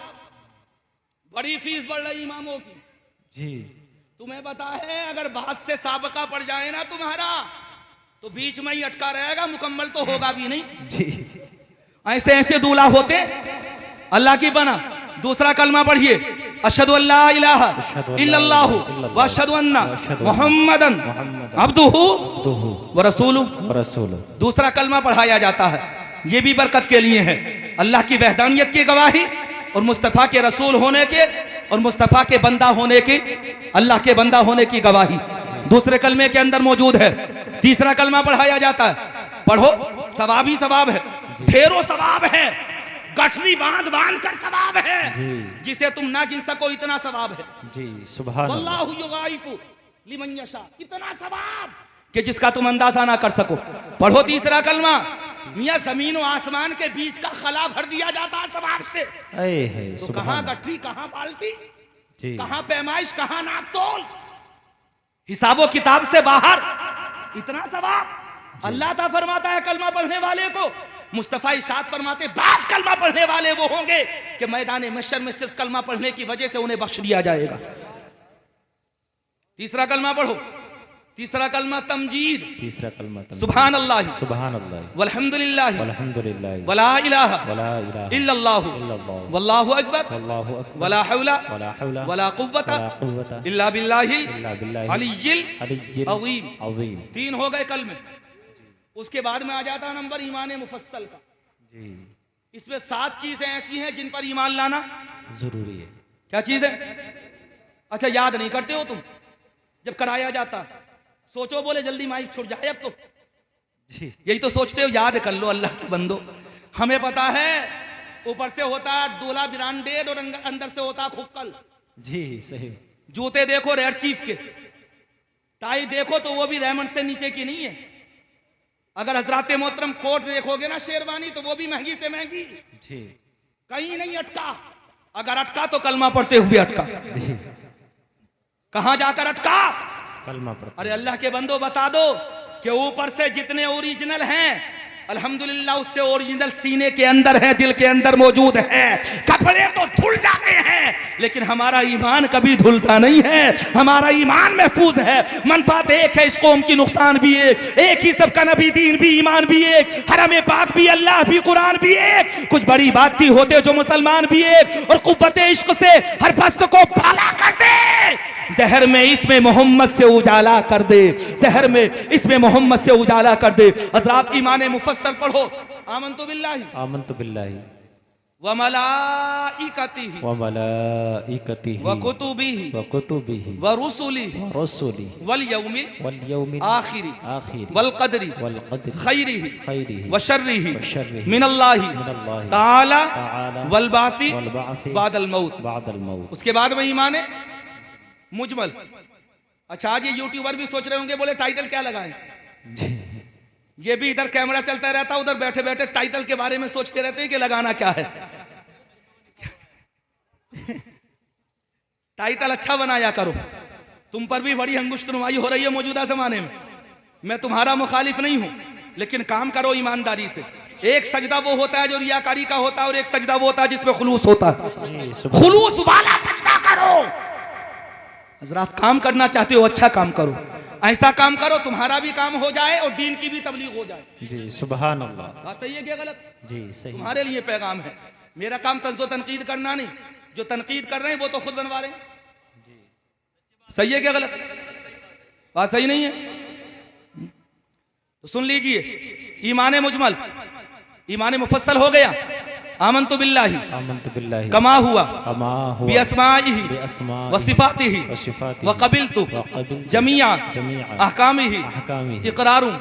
बड़ी फीस बढ़ रही इमामों की जी, तुम्हें पता है अगर बात से साबका पड़ जाए ना तुम्हारा तो बीच में ही अटका रहेगा, मुकम्मल तो होगा भी नहीं जी। ऐसे ऐसे दूल्हा होते, अल्लाह की बना दूसरा कलमा पढ़िए, अशहदु अल्ला इलाहा इल्लल्लाहु व अशहदु अन्ना मुहम्मदन अब्दुहु व रसूलुहु। दूसरा कलमा पढ़ाया जाता है, ये भी बरकत के लिए है, अल्लाह की वहदानियत की गवाही और मुस्तफ़ा के रसूल होने के और मुस्तफ़ा के बंदा होने की, अल्लाह के बंदा होने की गवाही दूसरे कलमे के अंदर मौजूद है। तीसरा कलमा पढ़ाया जाता है, पढ़ो, सवाब ही सवाब है, ढेरों सवाब है, गठरी बांध बांध कर सवाब है, जिसे तुम ना गिन सको इतना सवाब है जी। सुभान वल्लाहु युगाइफु लिमन यशा, इतना सवाब कि जिसका तुम अंदाजा ना कर सको। पढ़ो तीसरा कलमा, मियां जमीन और आसमान के बीच का खला भर दिया जाता है सवाब से। तो कहां गठरी, कहां बाल्टी, कहां पैमाइश, कहां नापतोल, हिसाबो किताब से बाहर, इतना सवाब अल्लाह ता फरमाता है कलमा पढ़ने वाले को। मुस्तफा इरशाद फरमाते बास कलमा पढ़ने वाले वो होंगे कि मैदान महशर में सिर्फ कलमा पढ़ने की वजह से उन्हें बख्श दिया जाएगा। तीसरा कलमा पढ़ो, तीसरा कलमा तमजीद, तीसरा कलमा सुभान अल्लाह वल्हम्दुलिल्लाह वला इलाहा इल्लल्लाहु वल्लाहु अकबर वला हौला वला कुव्वता इल्ला बिल्लाहिल अलिय्यिल अज़ीम। तीन हो गए कलमे। उसके बाद में आ जाता है नंबर ईमान मुफस्सल का। इसमें 7 चीजें ऐसी हैं जिन पर ईमान लाना जरूरी है। क्या चीज है? अच्छा, याद नहीं करते हो तुम? जब कराया जाता सोचो, बोले जल्दी माइक छूट जाए अब तो जी, यही तो सोचते हो। याद कर लो अल्लाह के बंदो, हमें पता है ऊपर से होता है डोला ब्रांडेड और अंदर से होता खुक्कल जी। सही। जूते देखो रेड चीफ के, टाई देखो तो वो भी रेमंड से नीचे की नहीं है। अगर हजरात मोहतरम कोट देखोगे ना शेरवानी, तो वो भी महंगी से महंगी जी, कहीं नहीं अटका। अगर अटका तो कलमा पढ़ते हुए अटका। कहां जाकर अटका? कलमा पढ़ते। अरे अल्लाह के बंदो बता दो कि ऊपर से जितने ओरिजिनल हैं अल्हम्दुलिल्लाह उससे ओरिजिनल सीने के अंदर है, दिल के अंदर मौजूद है। कपड़े तो धुल जाते हैं लेकिन हमारा ईमान कभी धुलता नहीं है, हमारा ईमान महफूज है। मनफात एक है, इस कौम की नुकसान भी एक ही सबका नबी, दीन भी, ईमान भी एक, हरम पाक भी, अल्लाह भी, कुरान भी एक। कुछ बड़ी बात भी होते जो मुसलमान भी एक, और कुव्वत इश्क से हर फस्त को पाला कर दे। दहर में इसमें मोहम्मद से उजाला कर दे, दहर में इसमें मोहम्मद से उजाला कर दे। हज़रात ईमान मुफस्सल पढ़ो, आमन्तु बिल्लाहि व मलाइकतिही व कुतुबिही व रुसुलिही वल यौमिल आखिरी वल क़द्रि खैरिही व शर्रिही मिनल्लाहि तआला वल बासी बादल मौत। उसके बाद में ईमान मुजमल। अच्छा, आज ये यूट्यूबर भी सोच रहे होंगे, बोले टाइटल क्या लगाएं? ये भी इधर कैमरा चलता रहता, उधर बैठे बैठे टाइटल के बारे में सोचते रहते हैं कि लगाना क्या है। टाइटल अच्छा बनाया करो। तुम पर भी बड़ी अंगुश्तनुमाई हो रही है मौजूदा जमाने में। मैं तुम्हारा मुखालिफ नहीं हूं, लेकिन काम करो ईमानदारी से। एक सजदा वो होता है जो रियाकारी का होता है, और एक सजदा वो होता है जिसमें खुलूस होता है। खुलूस वाला सजदा करो। हजरात, काम करना चाहते हो अच्छा काम करो, ऐसा काम करो तुम्हारा भी काम हो जाए और दीन की भी तबलीग हो जाए जी। सुभान अल्लाह। बात सही है क्या गलत? जी सही। तुम्हारे लिए पैगाम है, मेरा काम तंज़ो तनकीद करना नहीं। जो तनकीद कर रहे हैं वो तो खुद बनवा रहे हैं जी। सही है क्या गलत? बात सही नहीं है तो सुन लीजिए। ईमान मुजमल, ईमान मुफस्सल हो गया। आमन्तु बिल्लाहि कमा हुआ बिअस्माइही व सिफातिही व क़बिलतु जमीआ अहकामिही इक़रारुन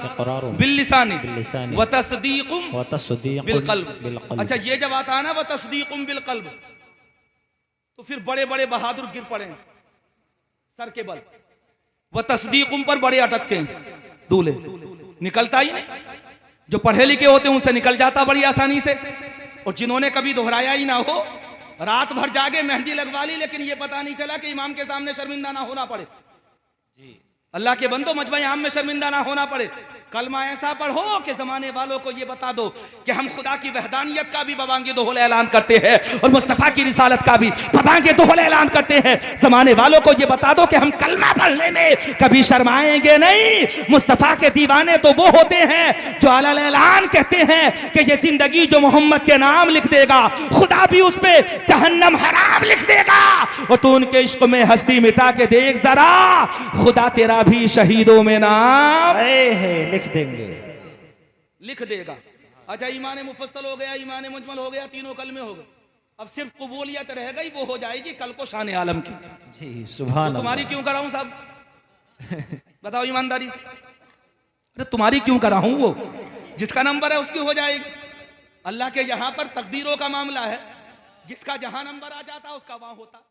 बिल्लिसानी व तस्दीक़ुम बिलक़ल्ब। अच्छा, ये जब आता है ना व तस्दीक़ुम बिलक़ल्ब, तो फिर बड़े बड़े बहादुर गिर पड़े सर के बल। व तस्दीक़ुम पर बड़े अटकते हैं, दूल्हे निकलता ही नहीं। जो पढ़े लिखे होते हैं उनसे निकल जाता बड़ी आसानी से, और जिन्होंने कभी दोहराया ही ना हो, रात भर जागे मेहंदी लगवा ली, लेकिन ये पता नहीं चला कि इमाम के सामने शर्मिंदा ना होना पड़े जी। अल्लाह के बंदो, मजमा आम में शर्मिंदा ना होना पड़े। कलमा ऐसा पढ़ो कि जमाने वालों को ये बता दो कि हम खुदा की वहदानियत का भी बबांगे दोहल ऐलान करते हैं और मुस्तफ़ा की रिसालत का भी बबांगे दोहल ऐलान करते हैं। जमाने वालों को ये बता दो कि हम कलमा पढ़ने में कभी शर्माएंगे नहीं। मुस्तफ़ा के दीवाने तो वो होते हैं जो अलल ऐलान कहते हैं कि ये जिंदगी जो मोहम्मद के नाम लिख देगा खुदा भी उस पे जहन्नम हराम लिख देगा। और तू उनके इश्क में हस्ती मिटा के देख जरा, खुदा तेरा भी शहीदों में नाम है लिख देंगे, लिख देगा। अच्छा, ईमान मुफस्सल हो गया, ईमान मुजमल हो गया, तीनों कलमे हो गए। अब सिर्फ कबूलियत रह गई, वो हो जाएगी कल को शान आलम की। जी सुभान तो तुम्हारी अल्लाह। क्यों कराऊं साहब? बताओ ईमानदारी से, अरे तुम्हारी क्यों कराऊं? वो जिसका नंबर है उसकी हो जाएगी। अल्लाह के यहाँ पर तकदीरों का मामला है, जिसका जहां नंबर आ जाता उसका वहां होता।